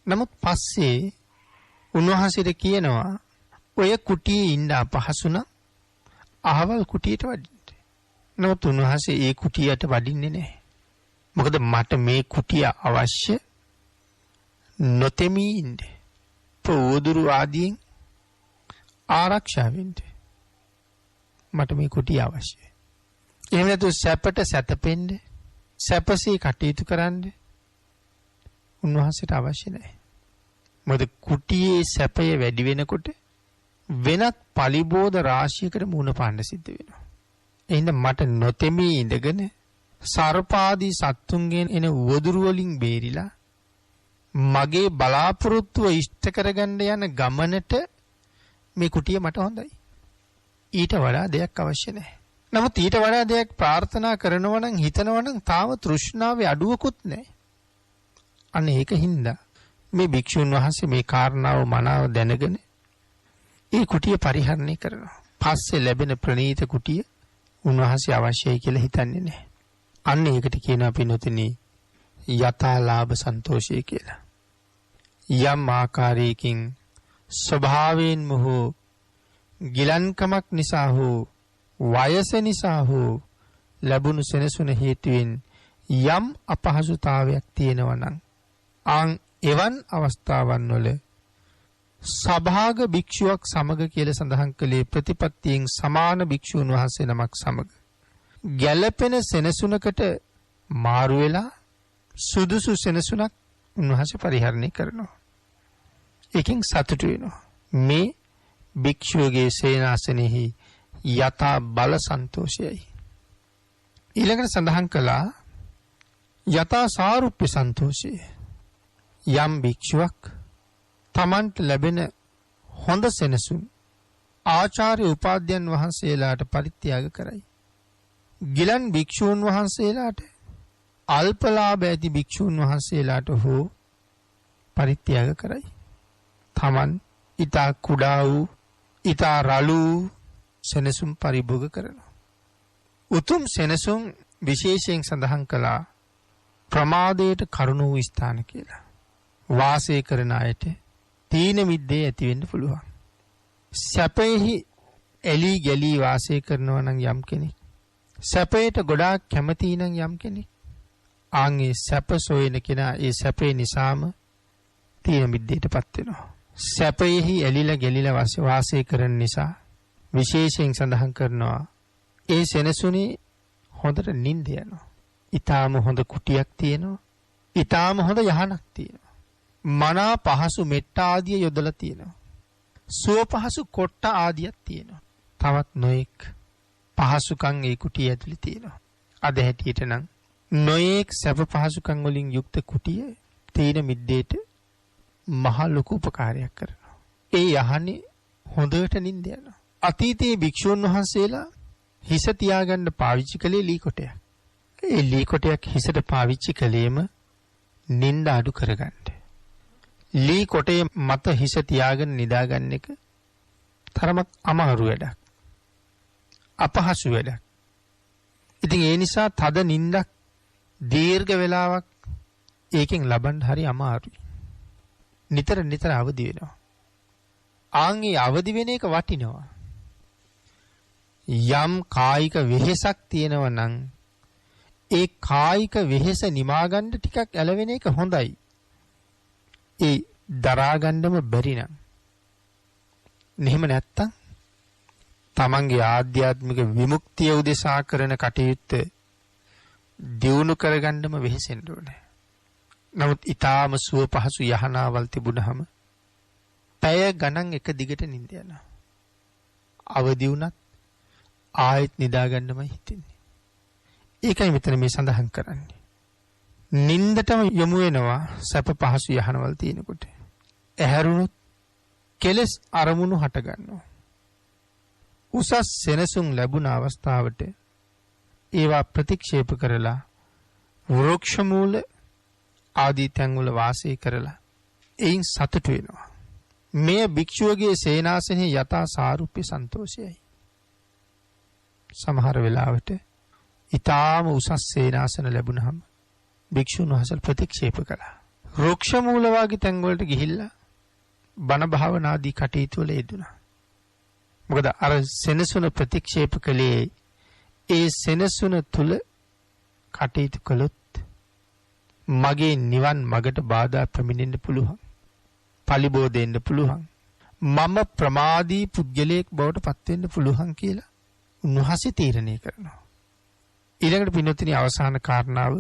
නමුත් පස්සේ උන්වහන්සේට කියනවා ඔය කුටියේ ඉන්න අපහසු නම් අහවල් කුටියට වඩින්න. නමුත් උන්වහන්සේ ඒ කුටියට වඩින්නේ නැහැ. මොකද මට මේ කුටිය අවශ්‍ය නොතෙමී ඉන්න. පොදුරු ආදීන් ආරක්ෂා වෙන්න. මට මේ කුටිය අවශ්‍යයි. එහෙම නැතු සැපට සැතපෙන්න සැපසේ කටයුතු කරන්න උන්වහන්සේට අවශ්‍ය නැහැ. මොකද කුටියේ සැපය වැඩි වෙනකොට වෙනත් පලිබෝධ රාශියකට මුහුණ පාන්න සිද්ධ වෙනවා. එහෙනම් මට නොතෙමී ඉඳගෙන සර්පාදී සත්තුන්ගෙන් එන වදුරු වලින් බේරිලා මගේ බලාපොරොත්තුව ඉෂ්ට කරගන්න යන ගමනට මේ කුටිය මට හොඳයි. ඊට වඩා දෙයක් අවශ්‍ය නැහැ. නමුත් ඊට වඩා දෙයක් ප්‍රාර්ථනා කරනවා නම් හිතනවා නම් තාම තෘෂ්ණාවේ අඩුවකුත් නැහැ. අන්න ඒක හින්දා මේ භික්ෂුන් වහන්සේ මේ කාරණාව මනාව දැනගෙන ඒ කුටිය පරිහරණය කරනවා. පස්සේ ලැබෙන ප්‍රණීත කුටිය උන්වහන්සේ අවශ්‍යයි කියලා හිතන්නේ නැහැ. අන්න ඒකට කියනවා පින්වතුනි යථා ලාභ සන්තෝෂය කියලා. යම් ආකාරයකින් ස්වභාවයෙන්ම හෝ ගිලන්කමක් නිසා හෝ වයස නිසා හෝ ලැබුණු සෙනසුන හේතුවෙන් යම් අපහසුතාවයක් තියෙනවා නම් අන් එවන් අවස්ථාවන් වල සභාග භික්ෂුවක් සමග කියලා සඳහන් කළේ ප්‍රතිපත්තියෙන් සමාන භික්ෂුන් වහන්සේ නමක් සමග ගැළපෙන සෙනසුනකට මාරු වෙලා සුදුසු සෙනසුනක් උන්වහන්සේ පරිහරණය කරනවා. ඒකෙන් සතුටු වෙනවා. මේ භික්ෂුවගේ සේනාසනෙහි යථා බල සන්තෝෂයයි. ඊළඟට සඳහන් කළා යථා සාරුප්‍ය සන්තෝෂය. යම් භික්ෂුවක් තමන්ට ලැබෙන හොඳ සෙනසුන් ආචාර්ය උපාධ්‍යයන් වහන්සේලාට පරිත්‍යාග කරයි. ගිලන් භික්ෂූන් වහන්සේලාට අල්පලාභ ඇති භික්ෂූන් වහන්සේලාට හෝ පරිත්‍යාග කරයි. තමන් ඊතා කුඩා වූ ඊතා රළු සෙනසුන් පරිභෝග කරනවා. උතුම් සෙනසුන් විශේෂයෙන් සඳහන් කළා ප්‍රමාදයට කරුණ වූ ස්ථාන කියලා. වාසය කරන අයට තීන මිද්දේ ඇති වෙන්න පුළුවන්. සැපෙහි එලී ගැලී වාසය කරනවා නම් යම් කෙනෙක්, සැපයට ගොඩාක් කැමති නම් යම් කෙනෙක්, ආන්ගේ සැප සොයන කෙනා ඒ සැපේ නිසාම තීන මිද්දේටපත් වෙනවා. සැපෙහි එලිලා ගැලිලා වාසය කරන නිසා විශේෂයෙන් සඳහන් කරනවා ඒ සෙනසුනේ හොඳට නිින්ද යනවා. ඊටාම හොඳ කුටියක් තියෙනවා. ඊටාම හොඳ යහනක් තියෙනවා. මනා පහසු මෙට්ට ආදිය යොදලා තියෙනවා. සුව පහසු කොට්ට ආදියක් තියෙනවා. තවත් නොඑක් පහසුකම් ඒ කුටිය ඇතුලේ තියෙනවා. අද හැටියට නම් නොඑක් සැප පහසුකම් වලින් යුක්ත කුටිය තීන මිද්දේට මහ ලොකු උපකාරයක් කරනවා. ඒ යහනේ හොඳට නිින්ද යනවා. අතීතයේ භික්ෂුන් වහන්සේලා හිස තියාගන්න පාවිච්චි කළේ ලී කොටයක්. ඒ ලී කොටයක් හිසට පාවිච්චි කළේම නිින්ද අඩු කරගන්න. ලී කොටේ මත හිස තියාගෙන නිදාගන්න එක තරමක් අමාරු වැඩක්. අපහසු වැඩක්. ඉතින් ඒ නිසා තද නිින්දක් දීර්ඝ වේලාවක් ඒකෙන් ලබන්න හරි අමාරුයි. නිතර නිතර අවදි වෙනවා. ආන්ගේ අවදි වෙන එක වටිනවා. යම් කායික වෙහෙසක් තියෙනවා නම් ඒ කායික වෙහෙස නිමා ගන්න ටිකක් ඇලවෙන එක හොඳයි. ඒ දරා ගන්නම බැරි නම්. එහෙම නැත්තම් තමන්ගේ ආධ්‍යාත්මික විමුක්තිය උදෙසා කරන කටයුත්ත දියුණු කරගන්නම වෙහෙසෙන්න ඕනේ. නමුත් ඊටාම සුව පහසු යහනාවල් තිබුණාම පැය ගණන් එක දිගට නිින්ද යනවා. අවදි වුණත් ආයෙත් නිදා ගන්නමයි හිතෙන්නේ. ඒකයි මෙතන මේ සඳහන් කරන්නේ. නිින්දටම යොමු වෙනවා සැප පහසු යහනවල් තියෙනකොට. ඇහැරුණොත් කෙලස් අරමුණු හට ගන්නවා. උසස් සෙනසුන් ලැබුණ අවස්ථාවට ඒවා ප්‍රතික්ෂේප කරලා වෘක්ෂ මූල ආදී තැන්වල වාසය කරලා එයින් සතුට වෙනවා. මේ භික්ෂුවගේ සේනාසනේ යථා සාරුප්‍ය සන්තෝෂයයි. සමහර වෙලාවට ඊටාම උසස් සේනාසන ලැබුණාම භික්ෂුන් වහන්සේ ප්‍රතික්ෂේප කළා. වෘක්ෂ මූල වාගේ තැන් වලට ගිහිල්ලා බණ භාවනාදී කටයුතු වල යෙදුණා. මොකද අර සෙනසුන ප්‍රතික්ෂේප කළේ ඒ සෙනසුන තුල කටයුතු කළොත් මගේ නිවන් මගට බාධා පැමිණෙන්න පුළුවන්. පලිබෝ දෙන්න පුළුවන්. මම ප්‍රමාදී පුද්ගලයෙක් බවට පත් වෙන්න පුළුවන් කියලා උන්වහන්සේ තීරණය කරනවා. ඊළඟට පින්නොතිනි අවසාන කාරණාව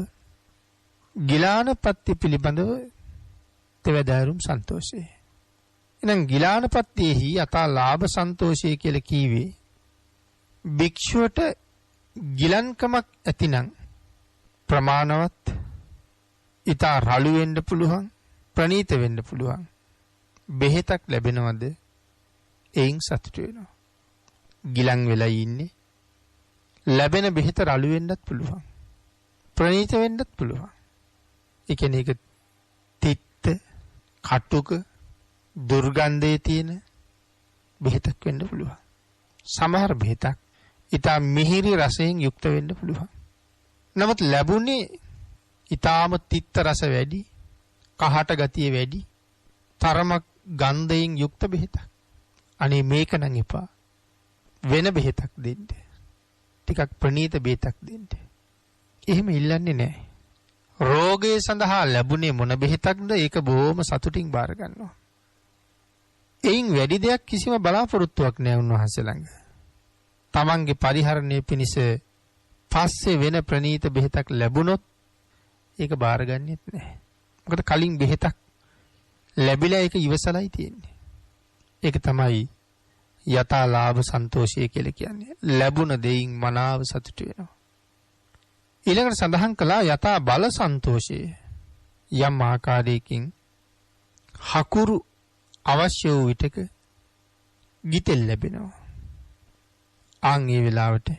ගිලානපත්‍ය පිළිබඳව තෙවදාරුම් සන්තෝෂය. එහෙනම් ගිලානපත්‍යෙහි යථා ලාභ සන්තෝෂය කියලා කීවේ භික්ෂුවට ගිලන්කමක් ඇතිනම් ප්‍රමාණවත් ඊට රළු වෙන්න පුළුවන්, ප්‍රණීත වෙන්න පුළුවන්. බෙහෙතක් ලැබෙනවද? එයින් සතුට වෙනවා. ගිලන් වෙලා ඉන්නේ. ලැබෙන බෙහෙත රළු වෙන්නත් පුළුවන්. ප්‍රණීත වෙන්නත් පුළුවන්. ඒ කියන්නේ ඒක තිත්ත, කටුක, දුර්ගන්ධයේ තියෙන බෙහෙතක් වෙන්න පුළුවන්. සමහර බෙහෙතක් ඊට මිහිරි රසයෙන් යුක්ත වෙන්න පුළුවන්. නමුත් ලැබුණේ ඊටාම තිත්ත රස වැඩි, කහට ගතිය වැඩි, තරමක් ගන්ධයෙන් යුක්ත බෙහෙතක්. අනේ මේක නම් එපා. වෙන බෙහෙතක් දෙන්න. ටිකක් ප්‍රණීත බෙහෙතක් දෙන්න. එහෙම ඉල්ලන්නේ නැහැ. රෝගය සඳහා ලැබුණේ මොන බෙහෙතක්ද? ඒක බොහොම සතුටින් බාර ගන්නවා. එයින් වැඩි දෙයක් කිසිම බලාපොරොත්තුවක් නැහැ උන්වහන්සේ ළඟ. තමන්ගේ පරිහරණය පිණිස පස්සේ වෙන ප්‍රණීත බෙහෙතක් ලැබුණොත් ඒක බාරගන්නෙත් නැහැ. මොකද කලින් බෙහෙතක් ලැබිලා ඒක ඉවසලයි තියෙන්නේ. ඒක තමයි යථා ලාභ සන්තෝෂය කියලා කියන්නේ. ලැබුණ දෙයින් මනාව සතුට වෙනවා. ඊළඟට සඳහන් කළා යථා බල සන්තෝෂය. යම් ආකාරයකින් හකුරු අවශ්‍ය වූ විටක ගිතෙල් ලැබෙනවා. ආන් ඒ වෙලාවට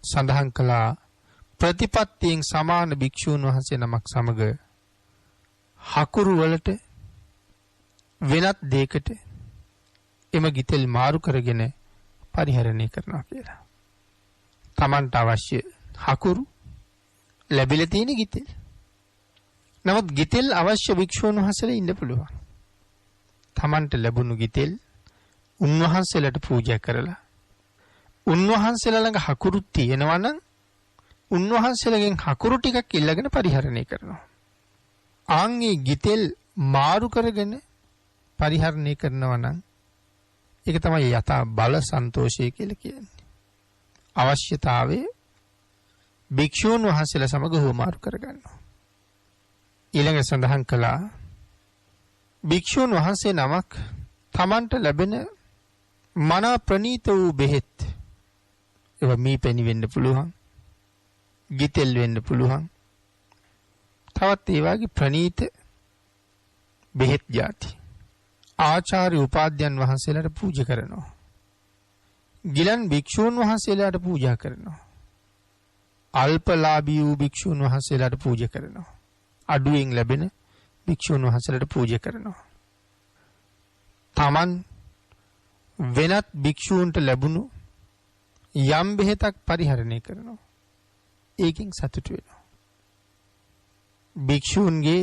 සඳහන් කළා ප්‍රතිපත්තියෙන් සමාන භික්ෂූන් වහන්සේ නමක් සමග හකුරු වලට වෙනත් දෙයකට එම ගිතෙල් මාරු කරගෙන පරිහරණය කරනවා කියලා. Tamanට අවශ්‍ය හකුරු ලැබිලා තියෙන ගිතෙල්. නමුත් ගිතෙල් අවශ්‍ය භික්ෂුන් වහන්සේලා ඉන්න පුළුවන්. තමන්ට ලැබුණු ගිතෙල් උන්වහන්සේලාට පූජා කරලා උන්වහන්සේලා ළඟ හකුරු තියෙනවා නම් උන්වහන්සේලාගෙන් හකුරු ටිකක් ඉල්ලගෙන පරිහරණය කරනවා. ආන්ගේ ගිතෙල් මාරු කරගෙන පරිහරණය කරනවා නම් ඒක තමයි යථා බල සන්තෝෂය කියලා කියන්නේ. අවශ්‍යතාවයේ භික්ෂූන් වහන්සේලා සමග හුවමාරු කරගන්නවා. ඊළඟ සඳහන් කළා භික්ෂූන් වහන්සේ නමක් තමන්ට ලැබෙන මනා ප්‍රණීත වූ බෙහෙත් ඒවා මී පැණි වෙන්න පුළුවන්, ගිතෙල් වෙන්න පුළුවන්, තවත් ඒ වගේ ප්‍රණීත බෙහෙත් ಜಾති ආචාර්ය උපාධ්‍යයන් වහන්සේලාට පූජා කරනවා. ගිලන් භික්ෂූන් වහන්සේලාට පූජා කරනවා. අල්පලාභී වූ භික්ෂූන් වහන්සේලාට පූජා කරනවා. අඩුවෙන් ලැබෙන භික්ෂූන් වහන්සේලාට පූජා කරනවා. තමන් වෙනත් භික්ෂූන්ට ලැබුණු යම් බෙහෙතක් පරිහරණය කරනවා. ඒකෙන් සතුටු වෙනවා. භික්ෂූන්ගේ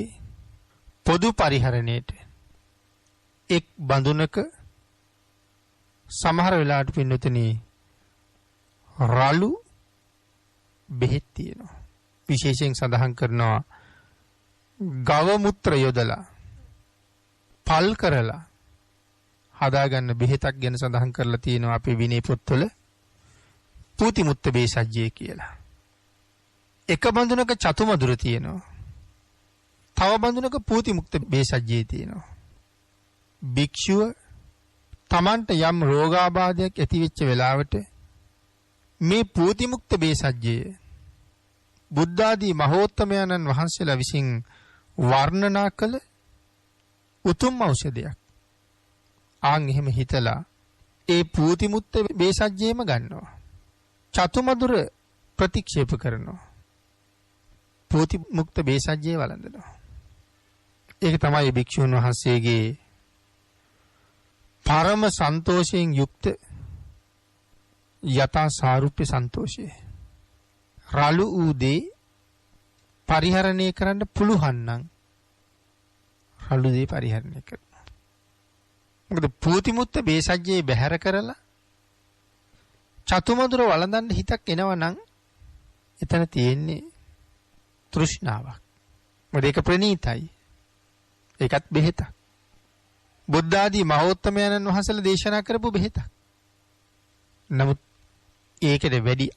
පොදු පරිහරණයට එක් බඳුනක සමහර වෙලාවට පින්නතුනි රළු බෙහෙත් තියෙනවා. විශේෂයෙන් සඳහන් කරනවා ගව මුත්‍ර යොදලා පල් කරලා හදාගන්න බෙහෙතක් ගැන සඳහන් කරලා තියෙනවා අපේ විනය පොත්වල පූති මුත්ත බේසජ්ජය කියලා. එක බඳුනක චතුමදුර තියෙනවා. තව බඳුනක පූති මුක්ත බේසජ්ජය තියෙනවා. භික්ෂුව තමන්ට යම් රෝගාබාධයක් ඇති වෙච්ච වෙලාවට මේ පූති මුක්ත බේසජ්ජය බුද්ධ ආදී මහෝත්තමයන්න් වහන්සේලා විසින් වර්ණනා කළ උතුම් ඖෂධයක්. ආන් එහෙම හිතලා ඒ පූති මුක්ත බේසජ්ජයම ගන්නවා. චතුමදුර ප්‍රතික්ෂේප කරනවා. පූති මුක්ත බේසජ්ජය වළඳනවා. ඒක තමයි භික්ෂුන් වහන්සේගේ පරම සන්තෝෂයෙන් යුක්ත යථා සාරුප්‍ය සන්තෝෂය. රළු වූ දේ පරිහරණය කරන්න පුළුවන් නම් රළු දේ පරිහරණය කරනවා. මොකද පූතිමුත්ත බේසජ්ජේ බැහැර කරලා චතුමදුර වළඳන්න හිතක් එනවා නම් එතන තියෙන්නේ තෘෂ්ණාවක්. මොකද ඒක ප්‍රණීතයි. ඒකත් බෙහෙතක්. බුද්ධ ආදී මහෝත්තමයන්න් වහන්සේලා දේශනා කරපු බෙහෙතක්. නමුත් ඒකේ වැඩි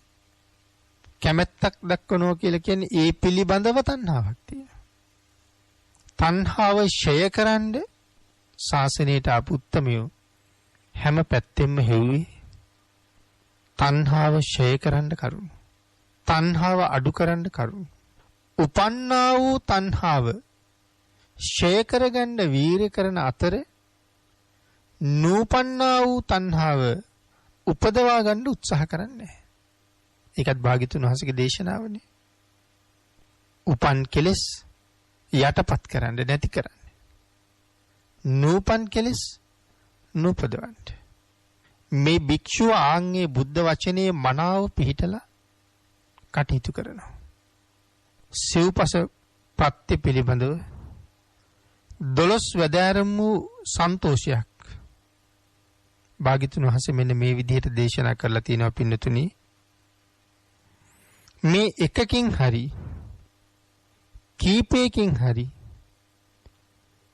කැමැත්තක් දක්වනවා කියලා කියන්නේ ඒ පිළිබඳව තණ්හාවක් තියෙනවා. තණ්හාව ඡය කරන්න ශාසනයට ආපු උත්තමයෝ හැම පැත්තෙම හෙව්වේ තණ්හාව ඡය කරන්න කරුණු. තණ්හාව අඩු කරන්න කරුණු. උපන්නා වූ තණ්හාව ඡය කරගන්න වීර කරන අතර නූපන්නා වූ තණ්හාව උපදවා ගන්න උත්සාහ කරන්නේ. ඒකත් භාග්‍යතුන් වහන්සේගේ දේශනාවනේ. උපන් කෙලෙස් යටපත් කරන්න නැති කරන්න. නූපන් කෙලෙස් නූපදවන්න. මේ භික්ෂුව ආන්ගේ බුද්ධ වචනේ මනාව පිළිහිටලා කටයුතු කරනවා. සිව්පස ප්‍රත්‍ය පිළිබඳව 12 වැදෑරුම් වූ සන්තෝෂයක් භාග්‍යතුන් වහන්සේ මෙන්න මේ විදිහට දේශනා කරලා තියෙනවා පින්නතුනි. මේ එකකින් හරි කීපයකින් හරි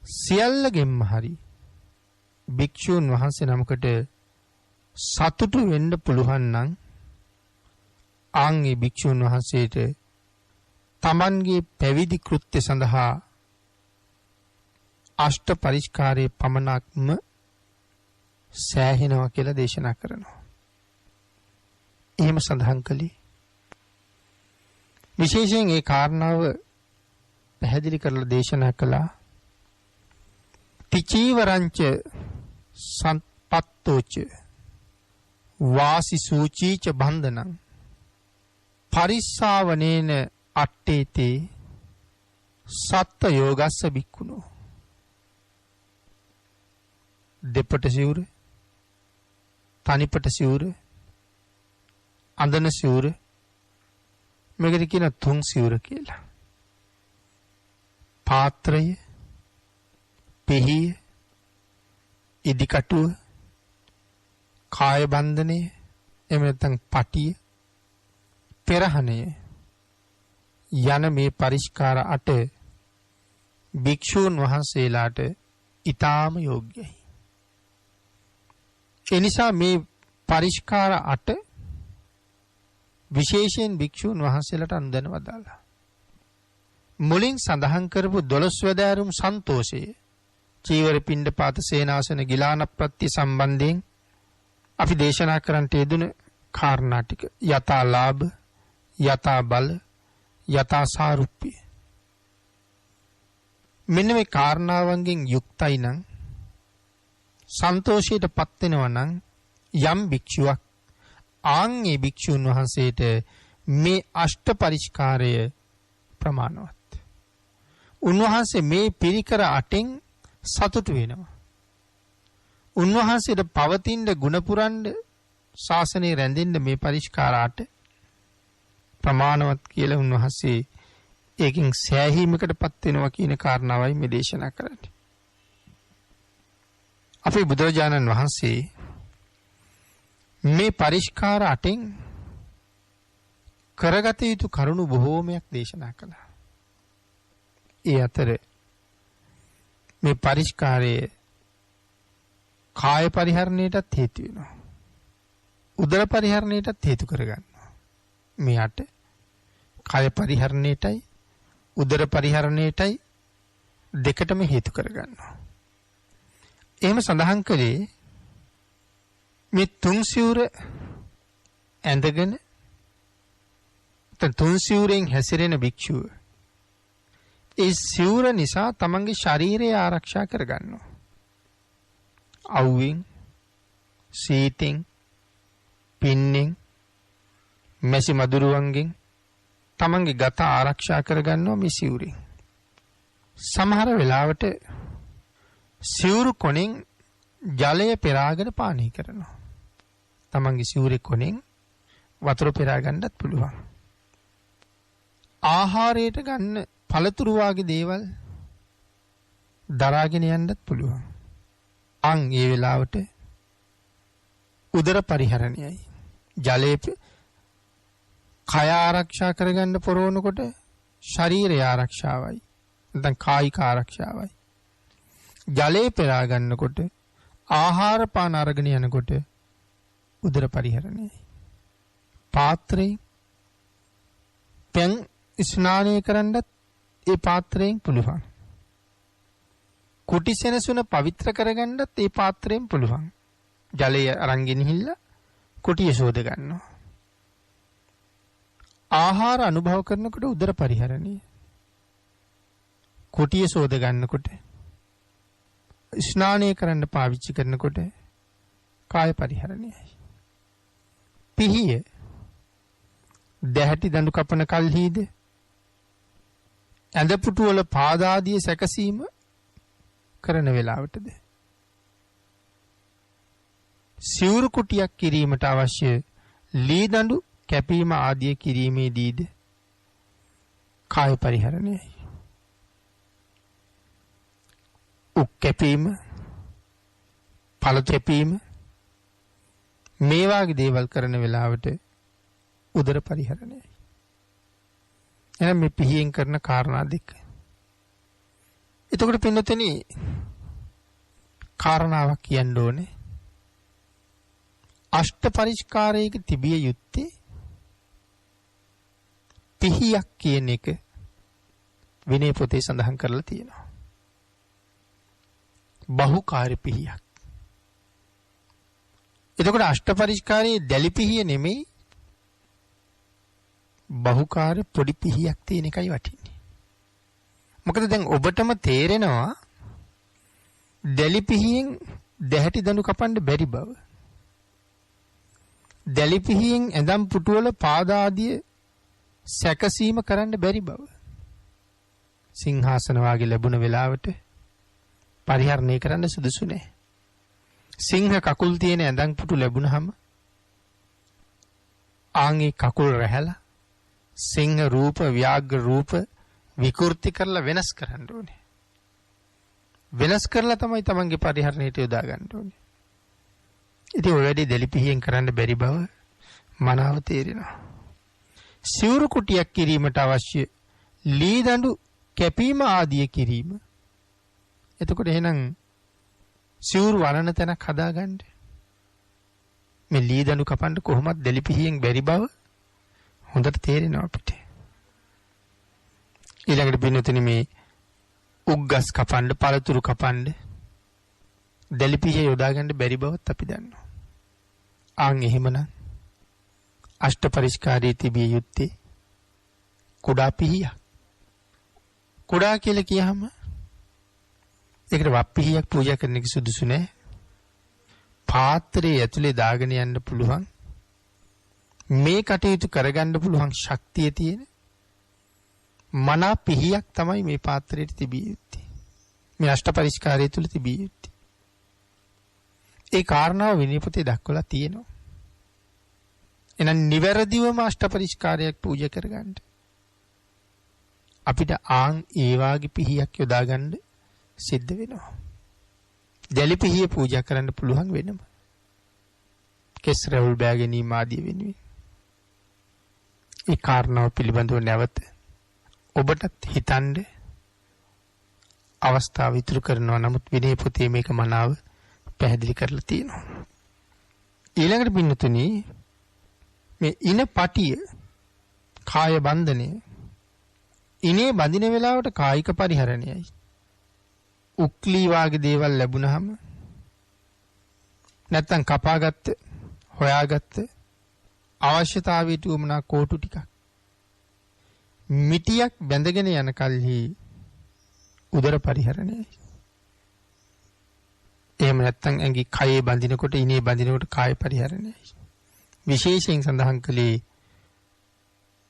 සියල්ලගෙන්ම හරි භික්ෂුන් වහන්සේ නමකට සතුටු වෙන්න පුළුවන් නම් ආන්ගේ භික්ෂුන් වහන්සේට තමන්ගේ පැවිදි කෘත්‍ය සඳහා අෂ්ට පරිස්කාරයේ පමණක්ම සෑහෙනවා කියලා දේශනා කරනවා. එහෙම සඳහන් කළේ විශේෂයෙන් ඒ කාරණාව පැහැදිලි කරලා දේශනා කළා. තිචීවරංච සම්පත්තෝච වාසි සූචීච බන්ධනං පරිස්සාවනේන අට්ඨේතේ සත්ත යෝගස්ස බික්කුණෝ. දෙපට සිවුර, තනිපට සිවුර, අඳන සිවුර, මේකට කියන තුන් සිවුර කියලා. පාත්‍රය, පිහිය, ඉදිකටුව, කාය බන්ධනය, එහෙම නැත්නම් පටිය, පෙරහණය යන මේ පරිස්කාර 8 භික්ෂූන් වහන්සේලාට ඊටාම යෝග්‍යයි. ඒ නිසා මේ පරිස්කාර 8 විශේෂයෙන් භික්ෂූන් වහන්සේලාට අනුදැන වදාළා. මුලින් සඳහන් කරපු 12 වැදෑරුම් සන්තෝෂය, චීවර පිණ්ඩපාත සේනාසන ගිලාන ප්‍රත්‍ය සම්බන්ධයෙන් අපි දේශනා කරන්නට යෙදුන කාරණා ටික, යථා ලාභ, යථා බල, යථා සාරුප්‍ය. මෙන්න මේ කාරණාවන්ගෙන් යුක්තයි නම්, සන්තෝෂයටපත් වෙනවා නම් යම් භික්ෂුවක්, ආන්ගේ භික්ෂුන් වහන්සේට මේ අෂ්ට පරිස්කාරය ප්‍රමාණවත්. උන්වහන්සේ මේ පිරිකර 8න් සතුටු වෙනවා. උන්වහන්සේට පවතින ගුණ පුරන්න, ශාසනය රැඳෙන්න මේ පරිස්කාර 8 ප්‍රමාණවත් කියලා උන්වහන්සේ ඒකෙන් සෑහීමකටපත් වෙනවා කියන කාරණාවයි මේ දේශනා කරන්නේ. අපේ බුදුරජාණන් වහන්සේ මේ පරිස්කාර 8න් කරගත යුතු කරුණු බොහෝමයක් දේශනා කළා. ඒ අතර මේ පරිස්කාරයේ කාය පරිහරණයටත් හේතු වෙනවා. උදර පරිහරණයටත් හේතු කරගන්නවා. මේ 8 කාය පරිහරණයටයි උදර පරිහරණයටයි දෙකටම හේතු කරගන්නවා. එහෙම සඳහන් කළේ මේ තුන් සිවුර ඇඳගෙන තුන් සිවුරෙන් හැසිරෙන භික්ෂුව ඒ සිවුර නිසා තමන්ගේ ශරීරය ආරක්ෂා කරගන්නවා. අවුවෙන්, සීතෙන්, පින්නෙන්, මැසි මදුරුවන්ගෙන් තමන්ගේ ගත ආරක්ෂා කරගන්නවා මේ සිවුරෙන්. සමහර වෙලාවට සිවුරු කොනෙන් ජලය පෙරාගෙන පානය කරනවා. තමන්ගේ සිවුරේ කොනෙන් වතුර පෙරා ගන්නත් පුළුවන්. ආහාරයට ගන්න පළතුරු වගේ දේවල් දරාගෙන යන්නත් පුළුවන්. ඒ වෙලාවට උදර පරිහරණයයි. ජලයේ කය ආරක්ෂා කරගන්න පොරවනකොට ශරීරය ආරක්ෂාවයි. නැත්නම් කායික ආරක්ෂාවයි. ජලයේ පෙරා ගන්නකොට ආහාර පාන අරගෙන යනකොට උදර පරිහරණයයි. පාත්‍රේ පෙන් ස්නානය කරන්නත් ඒ පාත්‍රයෙන් පුළුවන්. කුටි සෙනසුන පවිත්‍ර කරගන්නත් ඒ පාත්‍රයෙන් පුළුවන්. ජලය අරන් ගෙනහිල්ලා කුටිය සෝද ගන්නවා. ආහාර අනුභව කරනකොට උදර පරිහරණය. කුටිය සෝද ගන්නකොට, ස්නානය කරන්න පාවිච්චි කරනකොට කාය පරිහරණයයි. පිහිය දැහැටි දඬු කපන කල්හිද, ඇඳ පුටු වල පාදාදිය සැකසීම කරන වෙලාවටද, සිවුරු කුටියක් කිරීමට අවශ්‍ය ලී දඬු කැපීම ආදිය කිරීමේදීද කාය පරිහරණයයි. උක් කැපීම, පළතු කැපීම මේ වගේ දේවල් කරන වෙලාවට උදර පරිහරණයයි. එහෙනම් මේ පිහියෙන් කරන කාරණා දෙක. එතකොට පින්නතෙනි කාරණාවක් කියන්න ඕනේ. අෂ්ට පරිස්කාරයක තිබිය යුත්තේ පිහියක් කියන එක විනය පොතේ සඳහන් කරලා තියෙනවා. බහුකාර්ය පිහියක්. එතකොට අෂ්ට පරිස්කාරයේ දැලි පිහිය නෙමෙයි, බහුකාර්ය පොඩි පිහියක් තියෙන එකයි වටින්නේ. මොකද දැන් ඔබටම තේරෙනවා දැලි පිහියෙන් දැහැටි දඬු කපන්න බැරි බව. දැලි පිහියෙන් ඇඳම් පුටුවල පාදාදිය සැකසීම කරන්න බැරි බව. සිංහාසන වාගේ ලැබුණ වෙලාවට පරිහරණය කරන්න සුදුසු නැහැ. සිංහ කකුල් තියෙන ඇඳම් පුටු ලැබුණාම ආන්ගේ කකුල් රැහැලා සිංහ රූප, ව්‍යාඝ්‍ර රූප, විකෘති කරලා වෙනස් කරන්න ඕනේ. වෙනස් කරලා තමයි තමන්ගේ පරිහරණයට යොදා ගන්න ඕනේ. ඉතින් ඔය වැඩි දෙලිපිහියෙන් කරන්න බැරි බව මනාව තේරෙනවා. සිවුරු කුටියක් කිරීමට අවශ්‍ය ලී දඬු කැපීම ආදිය කිරීම. එතකොට එහෙනම් සිවුරු වනන තැනක් හදාගන්න. මේ ලී දඬු කපන්න කොහොමද දෙලිපිහියෙන් බැරි බව හොඳට තේරෙනවා අපිට. ඊළඟට පින්නතුනි මේ උග්ගස් කපන්න, පළතුරු කපන්න දෙලිපිහිය යොදා ගන්න බැරි බවත් අපි දන්නවා. ආන් එහෙමනම් අෂ්ට පරිස්කාරයේ තිබිය යුත්තේ කුඩා පිහියක්. කුඩා කියලා කියහම ඒකට වප්පිහියක් පූජා කරන එක සුදුසු නෑ. පාත්‍රයේ ඇතුලේ දාගෙන යන්න පුළුවන් මේ කටයුතු කරගන්න පුළුවන් ශක්තිය තියෙන මනා පිහියක් තමයි මේ පාත්‍රයට තිබිය යුත්තේ. මේ අෂ්ට පරිස්කාරය තුල තිබිය යුත්තේ. ඒ කාරණාව විනය පොතේ දක්වලා තියෙනවා. එහෙනම් නිවැරදිවම අෂ්ට පරිස්කාරයක් පූජා කරගන්න අපිට ආන් ඒ වාගේ පිහියක් යොදා ගන්න සිද්ධ වෙනවා. දැලි පිහිය පූජා කරන්න පුළුවන් වෙනම. කෙස් රැවුල් බෑ ගැනීම ආදී වෙනුවෙන්. ඒ කාරණාව පිළිබඳව නැවත ඔබටත් හිතන්න අවස්ථාව ඉතුරු කරනවා. නමුත් විනය පොතේ මේක මනාව පැහැදිලි කරලා තියෙනවා. ඊළඟට පින්නතුනි මේ ඉන පටිය කාය බන්ධනය ඉනේ බඳින වෙලාවට කායික පරිහරණයයි. උක්ලී වාගේ දේවල් ලැබුණාම නැත්තම් කපාගත්ත හොයාගත්ත අවශ්‍යතාවයට උමනා කෝටු ටිකක් මිටියක් බැඳගෙන යන කල්හි උදර පරිහරණයයි. එහෙම නැත්තම් ඇඟි කයේ බඳිනකොට ඉනේ බඳිනකොට කාය පරිහරණයයි. විශේෂයෙන් සඳහන් කළේ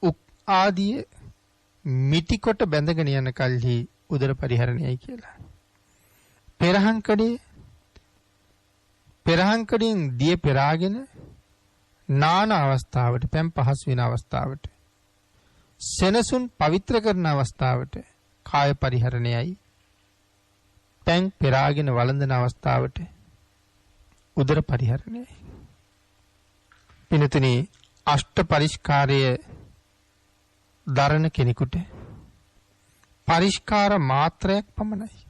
උක් ආදී මිටි කොට බැඳගෙන යන කල්හි උදර පරිහරණයයි කියලා. පෙරහංකඩෙන් දිය පෙරාගෙන නාන අවස්ථාවට පැම් පහස් වෙන අවස්ථාවට සෙනසුන් පවිත්‍ර කරන අවස්ථාවට කාය පරිහරණයයි. පැන් පෙරාගෙන වළඳන අවස්ථාවට උදර පරිහරණයයි. පිනතුනි අෂ්ට පරිස්කාරය දරණ කෙනෙකුට පරිස්කාර මාත්‍රයක් පමණයි.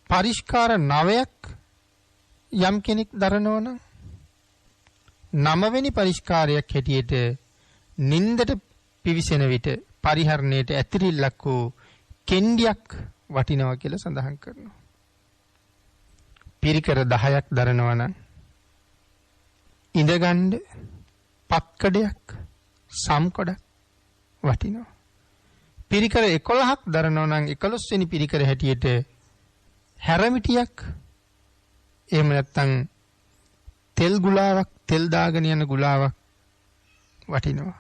පරිස්කාර 9ක් යම් කෙනෙක් දරනවා නම් 9 වෙනි පරිස්කාරයක් හැටියට නින්දට පිවිසෙන විට පරිහරණයට ඇතිරිල්ලක් වූ කෙන්ඩියක් වටිනවා කියලා සඳහන් කරනවා. පිරිකර 10ක් දරනවා නම් ඉඳගන්න පක්කඩයක් සම්කොඩක් වටිනවා. පිරිකර 11ක් දරනවා නම් 11 වෙනි පිරිකර හැටියට හැරමිටියක් එහෙම නැත්නම් තෙල් ගුලාවක් තෙල් දාගෙන යන ගුලාවක් වටිනවා.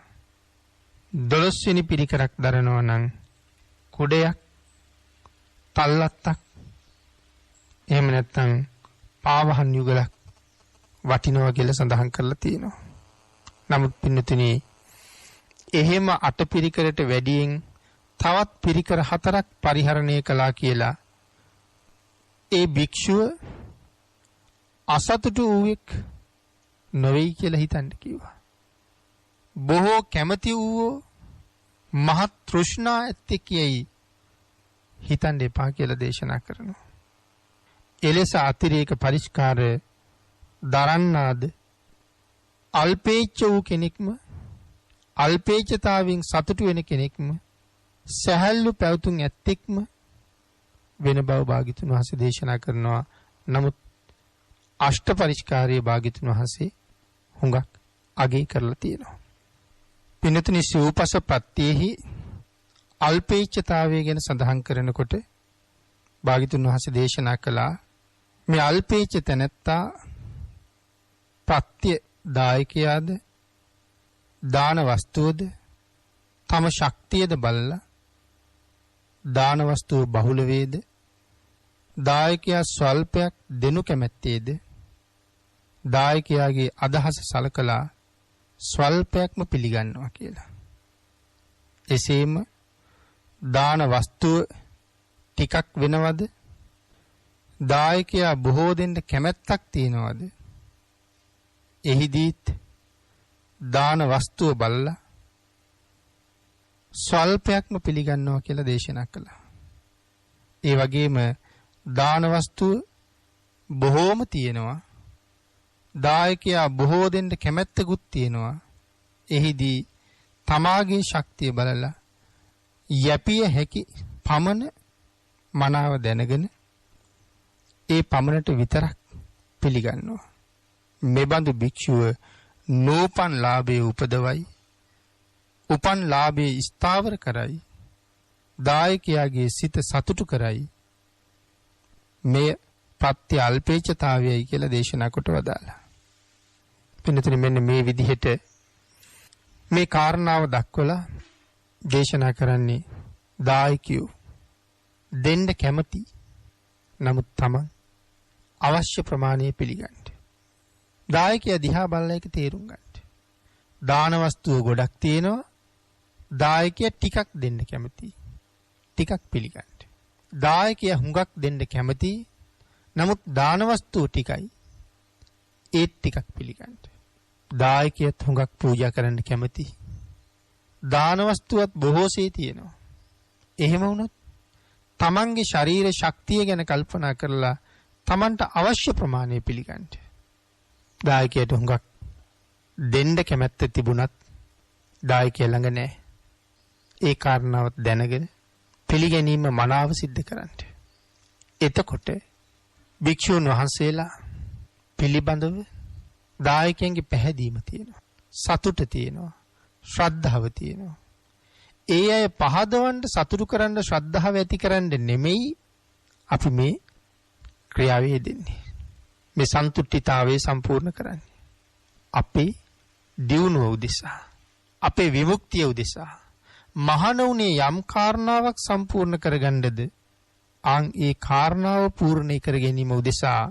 12 වෙනි පිරිකරක් දරනවා නම් කුඩයක් තල්ලත්තක් එහෙම නැත්නම් පාවහන් යුගලක් වටිනවා කියලා සඳහන් කරලා තියෙනවා. නමුත් පින්නතුනි එහෙම අට පිරිකරට වැඩියෙන් තවත් පිරිකර 4ක් පරිහරණය කළා කියලා ඒ භික්ෂුව අසතුටු වූෙක් නොවේයි කියලා හිතන්න කිව්වා. බොහෝ කැමති වූ මහත් තෘෂ්ණා ඇත්තෙක් යයි හිතන්න එපා කියලා දේශනා කරනවා. එලෙස අතිරේක පරිස්කාර දරන්නාද අල්පේච්ඡ වූ කෙනෙක්ම අල්පේච්ඡතාවෙන් සතුටු වෙන කෙනෙක්ම සහැල්ලු පැවතුම් ඇත්තෙක්ම වෙන බව භාග්‍යතුන් වහන්සේ දේශනා කරනවා. නමුත් අෂ්ට පරිස්කාරයේ භාග්‍යතුන් වහන්සේ හුඟක් අගය කරලා තියෙනවා. පින්නතුනි සිව්පස ප්‍රත්‍යෙහි අල්පේච්ඡතාවය ගැන සඳහන් කරනකොට භාග්‍යතුන් වහන්සේ දේශනා කළා මේ අල්පේච්ඡ තැනැත්තා ප්‍රත්‍ය දායකයාද දාන වස්තුවද තම ශක්තියද බලලා දාන වස්තුව බහුල වේද දායකයා ස්වල්පයක් දෙනු කැමැත්තේද දායකයාගේ අදහස සලකලා ස්වල්පයක්ම පිළිගන්නවා කියලා. එසේම දාන වස්තුව ටිකක් වෙනවද? දායකයා බොහෝ දෙන්න කැමැත්තක් තියනවද? එහිදීත් දාන වස්තුව බලලා ස්වල්පයක්ම පිළිගන්නවා කියලා දේශනා කළා. ඒ වගේම දාන වස්තුව බොහෝම තියෙනවා. දායකයා බොහෝ දෙන්න කැමැත්තකුත් තියෙනවා. එහිදී තමාගේ ශක්තිය බලලා යැපිය හැකි පමණ මනාව දැනගෙන ඒ පමණට විතරක් පිළිගන්නවා. මෙබඳු භික්ෂුව නූපන් ලාභයේ උපදවයි, උපන් ලාභයේ ස්ථාවර කරයි, දායකයාගේ සිත සතුටු කරයි. මේ ප්‍රත්‍ය අල්පේච්ඡතාවයයි කියලා දේශනා කොට වදාලා. පින්නතුනි, මෙන්න මේ විදිහට මේ කාරණාව දක්වලා දේශනා කරන්නේ දායකයෝ දෙන්න කැමති, නමුත් තමන් අවශ්‍ය ප්‍රමාණය පිළිගන්න. දායකයා දිහා බලලා ඒක තේරුම් ගන්න. දාන වස්තුව ගොඩක් තියෙනවා. දායකයා ටිකක් දෙන්න කැමති. ටිකක් පිළිගන්න. දායකයා හුඟක් දෙන්න කැමති. නමුත් දාන වස්තුව ටිකයි. ඒත් ටිකක් පිළිගන්න. දායකයාත් හුඟක් පූජා කරන්න කැමති. දාන වස්තුවත් බොහෝසේ තියෙනවා. එහෙම වුණොත් තමන්ගේ ශරීර ශක්තිය ගැන කල්පනා කරලා තමන්ට අවශ්‍ය ප්‍රමාණය පිළිගන්න. දායකයට හුඟක් දෙන්න කැමැත්ත තිබුණත් දායකයා ළඟ නැහැ. ඒ කාරණාවත් දැනගෙන පිළිගැනීම මනාව සිද්ධ කරන්න. එතකොට භික්ෂුන් වහන්සේලා පිළිබඳව දායකයන්ගේ පැහැදීම තියෙනවා. සතුට තියෙනවා. ශ්‍රද්ධාව තියෙනවා. ඒ අය පහදවන්න, සතුටු කරන්න, ශ්‍රද්ධාව ඇති කරන්න නෙමෙයි අපි මේ ක්‍රියාවේ දෙන්නේ. මේ සන්තුෂ්ඨිතාවය සම්පූර්ණ කරන්නේ. අපේ දියුණුව උදෙසා, අපේ විමුක්තිය උදෙසා, මහණුනේ යම් කාරණාවක් සම්පූර්ණ කරගන්නද ආන් ඒ කාරණාව පූර්ණ කර ගැනීම උදෙසා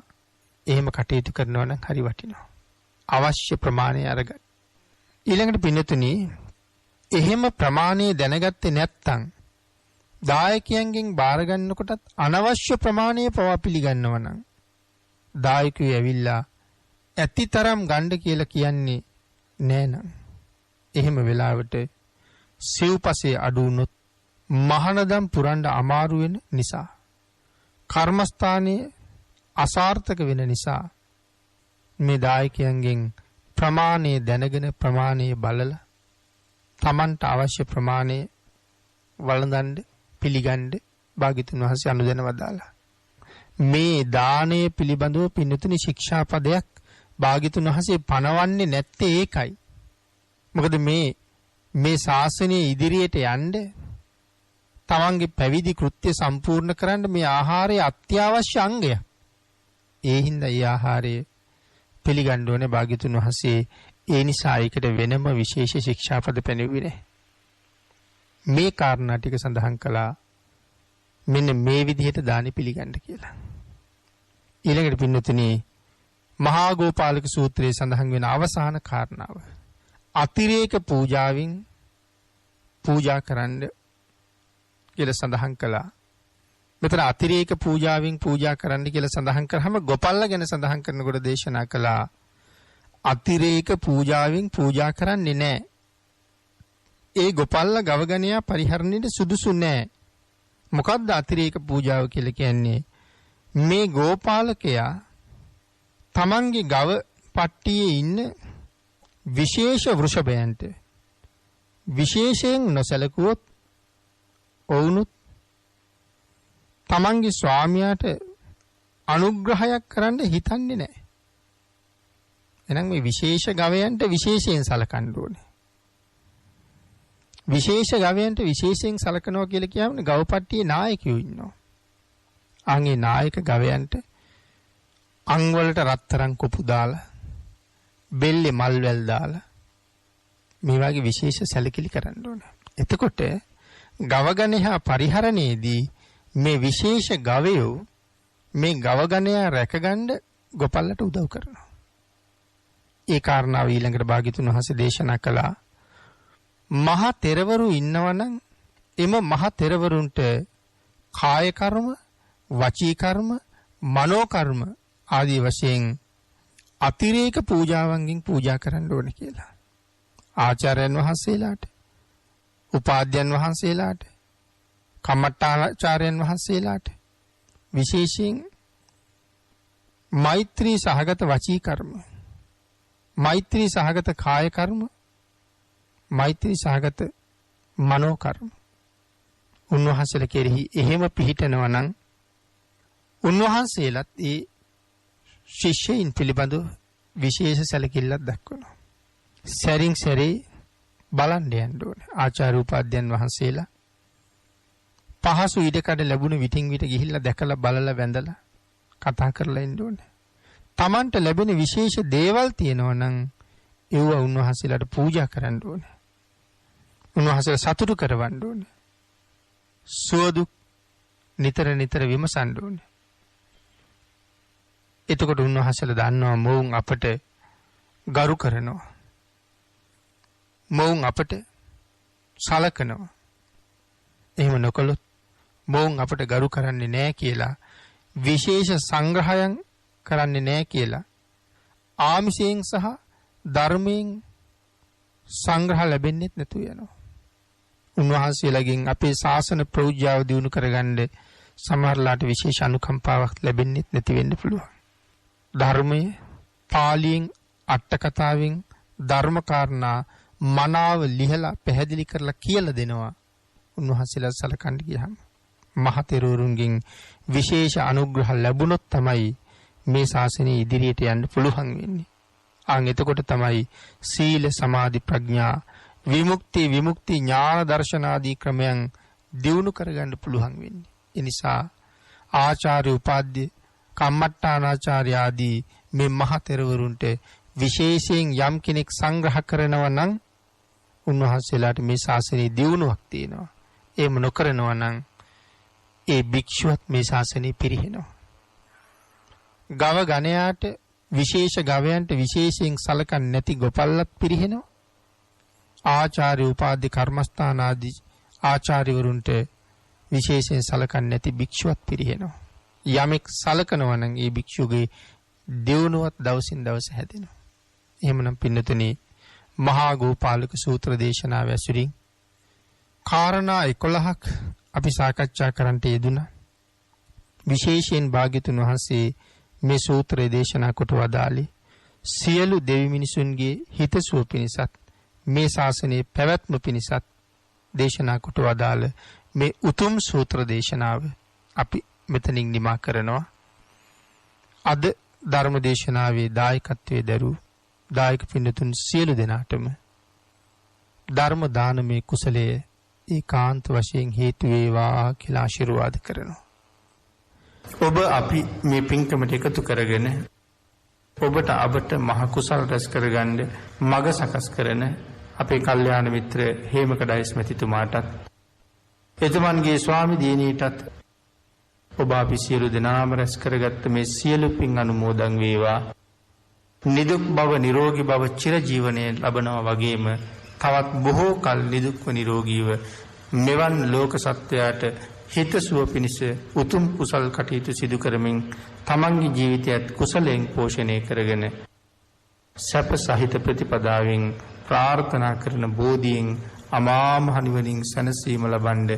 එහෙම කටයුතු කරනවා නම් හරි වටිනවා. අවශ්‍ය ප්‍රමාණය අරගන්න. ඊළඟට පින්නතුනි, එහෙම ප්‍රමාණය දැනගත්තේ නැත්නම් දායකයන්ගෙන් බාර ගන්නකොටත් අනවශ්‍ය ප්‍රමාණය පවා පිළිගන්නව නම් දායකයෝ ඇවිල්ලා ඇතිතරම් ගන්න කියලා කියන්නේ නෑ නම් එහෙම වෙලාවට සිව්පසේ අඩු වුණොත් මහානදම් පුරන්න අමාරු වෙන නිසා, කර්මස්ථානයේ අසාර්ථක වෙන නිසා මේ දායකයන්ගෙන් ප්‍රමාණය දැනගෙන ප්‍රමාණය බලලා තමන්ට අවශ්‍ය ප්‍රමාණය වළඳන්න පිළිගන්න භාග්‍යතුන් වහන්සේ අනුදැන වදාලා. මේ දානය පිළිබඳව පින්නතුනි ශික්ෂාපදයක් භාග්‍යතුන් වහන්සේ පනවන්නේ නැත්තේ ඒකයි. මොකද මේ ශාසනයේ ඉදිරියට යන්න, තමන්ගේ පැවිදි කෘත්‍ය සම්පූර්ණ කරන්න මේ ආහාරය අත්‍යවශ්‍ය අංගයක්. ඒ හින්දා ඒ ආහාරය පිළිගන්න ඕනේ භාග්‍යතුන් වහන්සේ. ඒ නිසා ඒකට වෙනම විශේෂ ශික්ෂාපද පැනෙවුවේ නැහැ. මේ කාරණා ටික සඳහන් කළා මෙන්න මේ විදිහට දානි පිළිගන්න කියලා. ඊළඟට පින්නතුනි, මහා ගෝපාලක සූත්‍රයේ සඳහන් වෙන අවසාන කාරණාව අතිරේක පූජාවෙන් පූජා කරන්න කියලා සඳහන් කළා. මෙතන අතිරේක පූජාවෙන් පූජා කරන්න කියලා සඳහන් කරාම ගෝපල්ලා ගැන සඳහන් කරනකොට දේශනා කළා අතිරේක පූජාවෙන් පූජා කරන්නේ නැහැ. ඒ ගෝපල්ලා ගවගණයා පරිහරණයට සුදුසු නැහැ. මොකද්ද අතිරේක පූජාව කියලා කියන්නේ? මේ ගෝපාලකයා තමන්ගේ ගව පට්ටියේ ඉන්න විශේෂ වෘෂභයන්ට විශේෂයෙන් නොසලකුවොත් ඔවුනුත් තමන්ගේ ස්වාමියාට අනුග්‍රහයක් කරන්න හිතන්නේ නැහැ. එහෙනම් මේ විශේෂ ගවයන්ට විශේෂයෙන් සලකන්න ඕනේ. විශේෂ ගවයන්ට විශේෂයෙන් සලකනවා කියලා කියන්නේ ගවපට්ටියේ නායකයෝ ඉන්නවා. අංගේ නායක ගවයන්ට අං වලට රත්තරන් කොපු දාලා, බෙල්ලේ මල්වැල් දාලා මේ වගේ විශේෂ සැලකිලි කරන්න ඕනේ. එතකොට ගවගණයා පරිහරණයේදී මේ විශේෂ ගවයෝ මේ ගවගණයා රැකගන්න ගොපල්ලට උදව් කරනවා. ඒ කාරණාව ඊළඟට භාග්‍යතුන් වහන්සේ දේශනා කළා. මහා තෙරවරු ඉන්නවනම් එම මහා තෙරවරුන්ට කාය කර්ම, වචී කර්ම, මනෝ කර්ම ආදී වශයෙන් අතිරේක පූජාවන්ගෙන් පූජා කරන්න ඕන කියලා. ආචාර්යයන් වහන්සේලාට, උපාධ්‍යයන් වහන්සේලාට, කම්මට්ටාචාර්යයන් වහන්සේලාට විශේෂයෙන් මෛත්‍රී සහගත වචී කර්ම, මෛත්‍රී සහගත කාය කර්ම, මෛත්‍රී සහගත මනෝ කර්ම උන්වහන්සේලා කෙරෙහි එහෙම පිහිටනවා නම් උන්වහන්සේලාත් ඒ ශිෂ්‍යයින් පිළිබඳව විශේෂ සැලකිල්ලක් දක්වනවා. සැරින් සැරේ බලන්න යන්න ඕනේ. ආචාර්ය උපාධ්‍යයන් වහන්සේලා පහසු ඉඩකඩ ලැබුණ විටින් විට ගිහිල්ලා දැකලා බලලා වැඳලා කතා කරලා ඉන්න ඕනේ. Tamanට ලැබෙන විශේෂ දේවල් තියෙනවා නම් ඒව උන්වහන්සේලාට පූජා කරන්න ඕනේ. උන්වහන්සේලා සතුටු කරවන්න ඕනේ. සුවදුක් නිතර නිතර විමසන්න ඕනේ. එතකොට උන්වහන්සේලා දන්නවා මොවුන් අපට ගරු කරනවා. මොවුන් අපට සලකනවා. එහෙම නොකළොත් මොවුන් අපට ගරු කරන්නේ නැහැ කියලා, විශේෂ සංග්‍රහයන් කරන්නේ නැහැ කියලා, ආමිෂයෙන් සහ ධර්මයෙන් සංග්‍රහ ලැබෙන්නේ නැතු වෙනවා. උන්වහන්සේලාගෙන් අපේ ශාසන ප්‍රෞජ්‍යාව දිනු කරගන්න සමහරලාට විශේෂ අනුකම්පාවක් ලැබෙන්නේ නැති වෙන්න පුළුවන්. ධර්මයේ පාලියෙන් අට කතාවෙන් ධර්ම කාරණා මනාව ලිහලා පැහැදිලි කරලා කියලා දෙනවා. උන්වහන්සේලා සලකන්න ගියාම මහතෙරුරුන්ගෙන් විශේෂ අනුග්‍රහ ලැබුණොත් තමයි මේ ශාසනය ඉදිරියට යන්න පුළුවන් වෙන්නේ. ආන් එතකොට තමයි සීල සමාධි ප්‍රඥා විමුක්ති ඥාන දර්ශන ආදී ක්‍රමයන් දියුණු කරගන්න පුළුවන් වෙන්නේ. ඒ නිසා ආචාර්ය උපාධ්‍ය කම්මට්ටානාචාර්ය ආදී මේ මහතෙරවරුන්ට විශේෂයෙන් යම් කෙනෙක් සංග්‍රහ කරනවා නම් උන්වහන්සේලාට මේ ශාසනයේ දියුණුවක් තියෙනවා. එහෙම නොකරනවා නම් ඒ භික්ෂුවත් මේ ශාසනයේ පිරිහෙනවා. ගව ගණයාට විශේෂ ගවයන්ට විශේෂයෙන් සලකන්නේ නැති ගොපල්ලත් පිරිහෙනවා. ආචාර්ය උපාධි කර්මස්ථාන ආදී ආචාර්යවරුන්ට විශේෂයෙන් සලකන්නේ නැති භික්ෂුවත් පිරිහෙනවා. යමෙක් සලකනවා නම් ඒ භික්ෂුගේ දියුණුවත් දවසින් දවස හැදෙනවා. එහෙමනම් පින්නතුනි, මහා ගෝපාලක සූත්‍ර දේශනාව ඇසුරින් කාරණා 11ක් අපි සාකච්ඡා කරන්නට යෙදුණා. විශේෂයෙන් භාග්‍යතුන් වහන්සේ මේ සූත්‍රය දේශනා කොට වදාළේ සියලු දෙවි මිනිසුන්ගේ හිතසුව පිණිසත් මේ ශාසනයේ පැවැත්ම පිණිසත් දේශනා කොට වදාළ මේ උතුම් සූත්‍ර දේශනාව අපි මෙතනින් නිමා කරනවා. අද ධර්ම දේශනාවේ දායකත්වයේ දරූ දායක පින්නතුන් සියලු දෙනාටම ධර්ම දානමේ කුසලයේ ඒකාන්ත වශයෙන් හේතු වේවා කියලා ආශිර්වාද කරනවා. ඔබ අපි මේ පින්කමට එකතු කරගෙන ඔබට අපට මහ කුසල රැස් කරගන්න මඟ සකස් කරන අපේ කල්යාණ මිත්‍ර හේමකඩයිස් මැතිතුමාටත් එතුමන්ගේ ස්වාමි දිනීටත් ඔබ අපි සියලු දෙනාම රැස් කරගත්ත මේ සියලු පින් අනුමෝදන් වේවා. නිදුක් බව නිරෝගී බව චිරජීවනයේ ලබනවා වගේම තවත් බොහෝ කල් නිදුක්ව නිරෝගීව මෙවන් ලෝක සත්වයාට හිතසුව පිණිස උතුම් කුසල් කටයුතු සිදු කරමින් තමන්ගේ ජීවිතයත් කුසලයෙන් පෝෂණය කරගෙන සැප සහිත ප්‍රතිපදාවෙන් ප්‍රාර්ථනා කරන බෝධියෙන් අමා මහ නිවනින් සැනසීම ලබන්න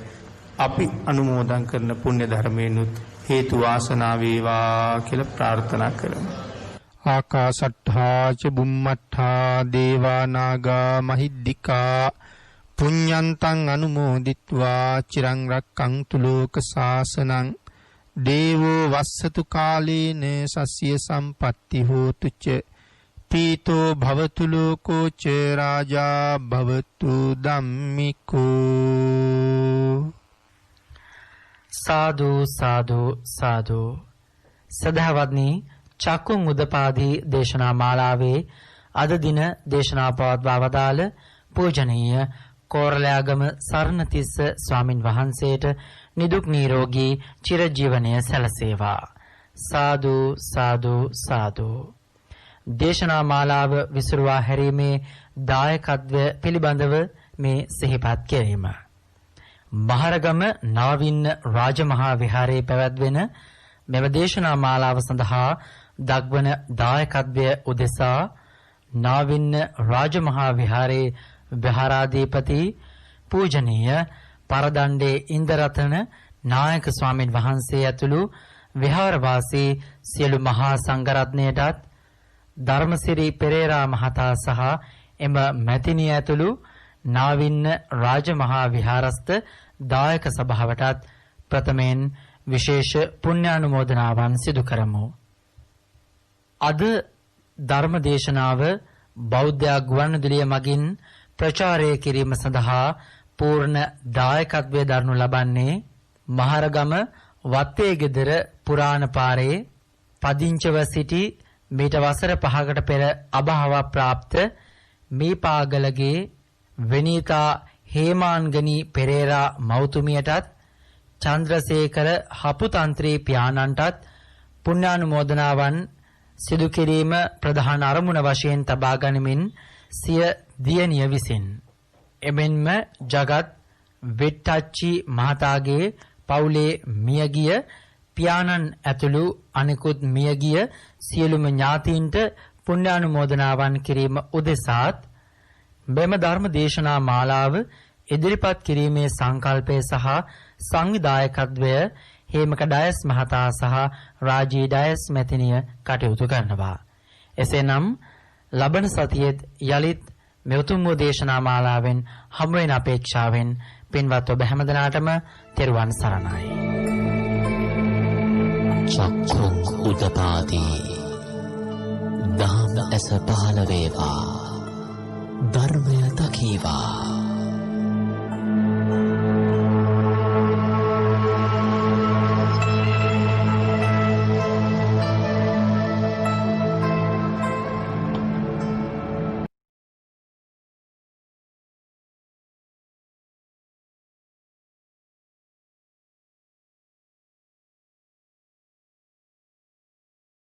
අපි අනුමෝදන් කරන පුණ්‍ය ධර්මයෙන්ුත් හේතු වාසනා වේවා කියලා ප්‍රාර්ථනා කරමු. ආකාසට්ඨා ච බුම්මට්ඨා දේවා නාග මහිද්దికා පුඤ්ඤන්තං අනුමෝදිත්වා චිරං රක්ඛන්තු ලෝක සාසනං දේවෝ වස්සතු කාලේන සස්ය සම්පatti හෝතු ච පීතෝ භවතු ලෝකෝ ච රාජා භවතු ධම්මිකෝ. සාදු සාදු සාදු. සදහවත්නි, චක්කුන් උදපාදී දේශනා මාලාවේ අද දින දේශනා පවත්වා වදාළ පූජනීය කෝරළයාගම සරණතිස්ස ස්වාමින් වහන්සේට නිදුක් නිරෝගී චිරජීවනය සැලසේවා. සාදු සාදු සාදු. දේශනා මාලාව විසුරුවා හැරීමේ දායකත්වය පිළිබඳව මේ සිහිපත් කිරීම. මහරගම නාවින්න රාජමහා විහාරයේ පැවැත්වෙන මෙම දේශනා මාලාව සඳහා දක්වන දායකත්වය උදෙසා නාවින්න රාජමහා විහාරයේ විහාරාධිපති පූජනීය පරදණ්ඩේ ඉන්දරතන නායක ස්වාමින් වහන්සේ ඇතුළු විහාරවාසී සියලු මහා සංඝරත්නයටත් ධර්මසිරි පෙරේරා මහතා සහ එම මැතිණිය ඇතුළු නාවින්න රාජමහා විහාරස්ත දායක සභාවටත් ප්‍රථමයෙන් විශේෂ පුණ්‍යානුමෝදනාවන් සිදු කරමු. අද ධර්ම දේශනාව බෞද්ධ ගුවන්විදුලිය මගින් ප්‍රචාරය කිරීම සඳහා පූර්ණ දායකත්වය දරනු ලබන්නේ මහරගම වත්තේගෙදර පුරාණ පාරේ පදිංචව සිටි මීට වසර 5කට පෙර අභාව ප්‍රාප්ත මීපාගලගේ වෙනීතා හේමාන්ගනී පෙරේරා මෞතුමියටත් චන්ද්‍රසේකර හපුතන්ත්‍රී පියාණන්ටත් පුණ්‍යානුමෝදනාවන් සිදු කිරීම ප්‍රධාන අරමුණ වශයෙන් තබා ගනිමින් සිය දියණිය විසින් එමෙන්ම ජගත් වෙට්ටච්චි මහතාගේ පවුලේ මියගිය පියාණන් ඇතුළු අනෙකුත් මියගිය සියලුම ඥාතීන්ට පුණ්‍යානුමෝදනාවන් කිරීම උදෙසාත් මෙම ධර්ම දේශනා මාලාව ඉදිරිපත් කිරීමේ සංකල්පය සහ සංවිධායකත්වය හේමක ඩයස් මහතා සහ රාජී ඩයස් මැතිණිය කටයුතු කරනවා. එසේනම් ලබන සතියේත් යලිත් මෙතුම් වූ දේශනා මාලාවෙන් හමු වෙන අපේක්ෂාවෙන් පින්වත් ඔබ හැමදෙනාටම තෙරුවන් සරණයි. චක්ඛුං උදපාදී දහම් ඇස පහළ වේවා ධර්මය දකීවා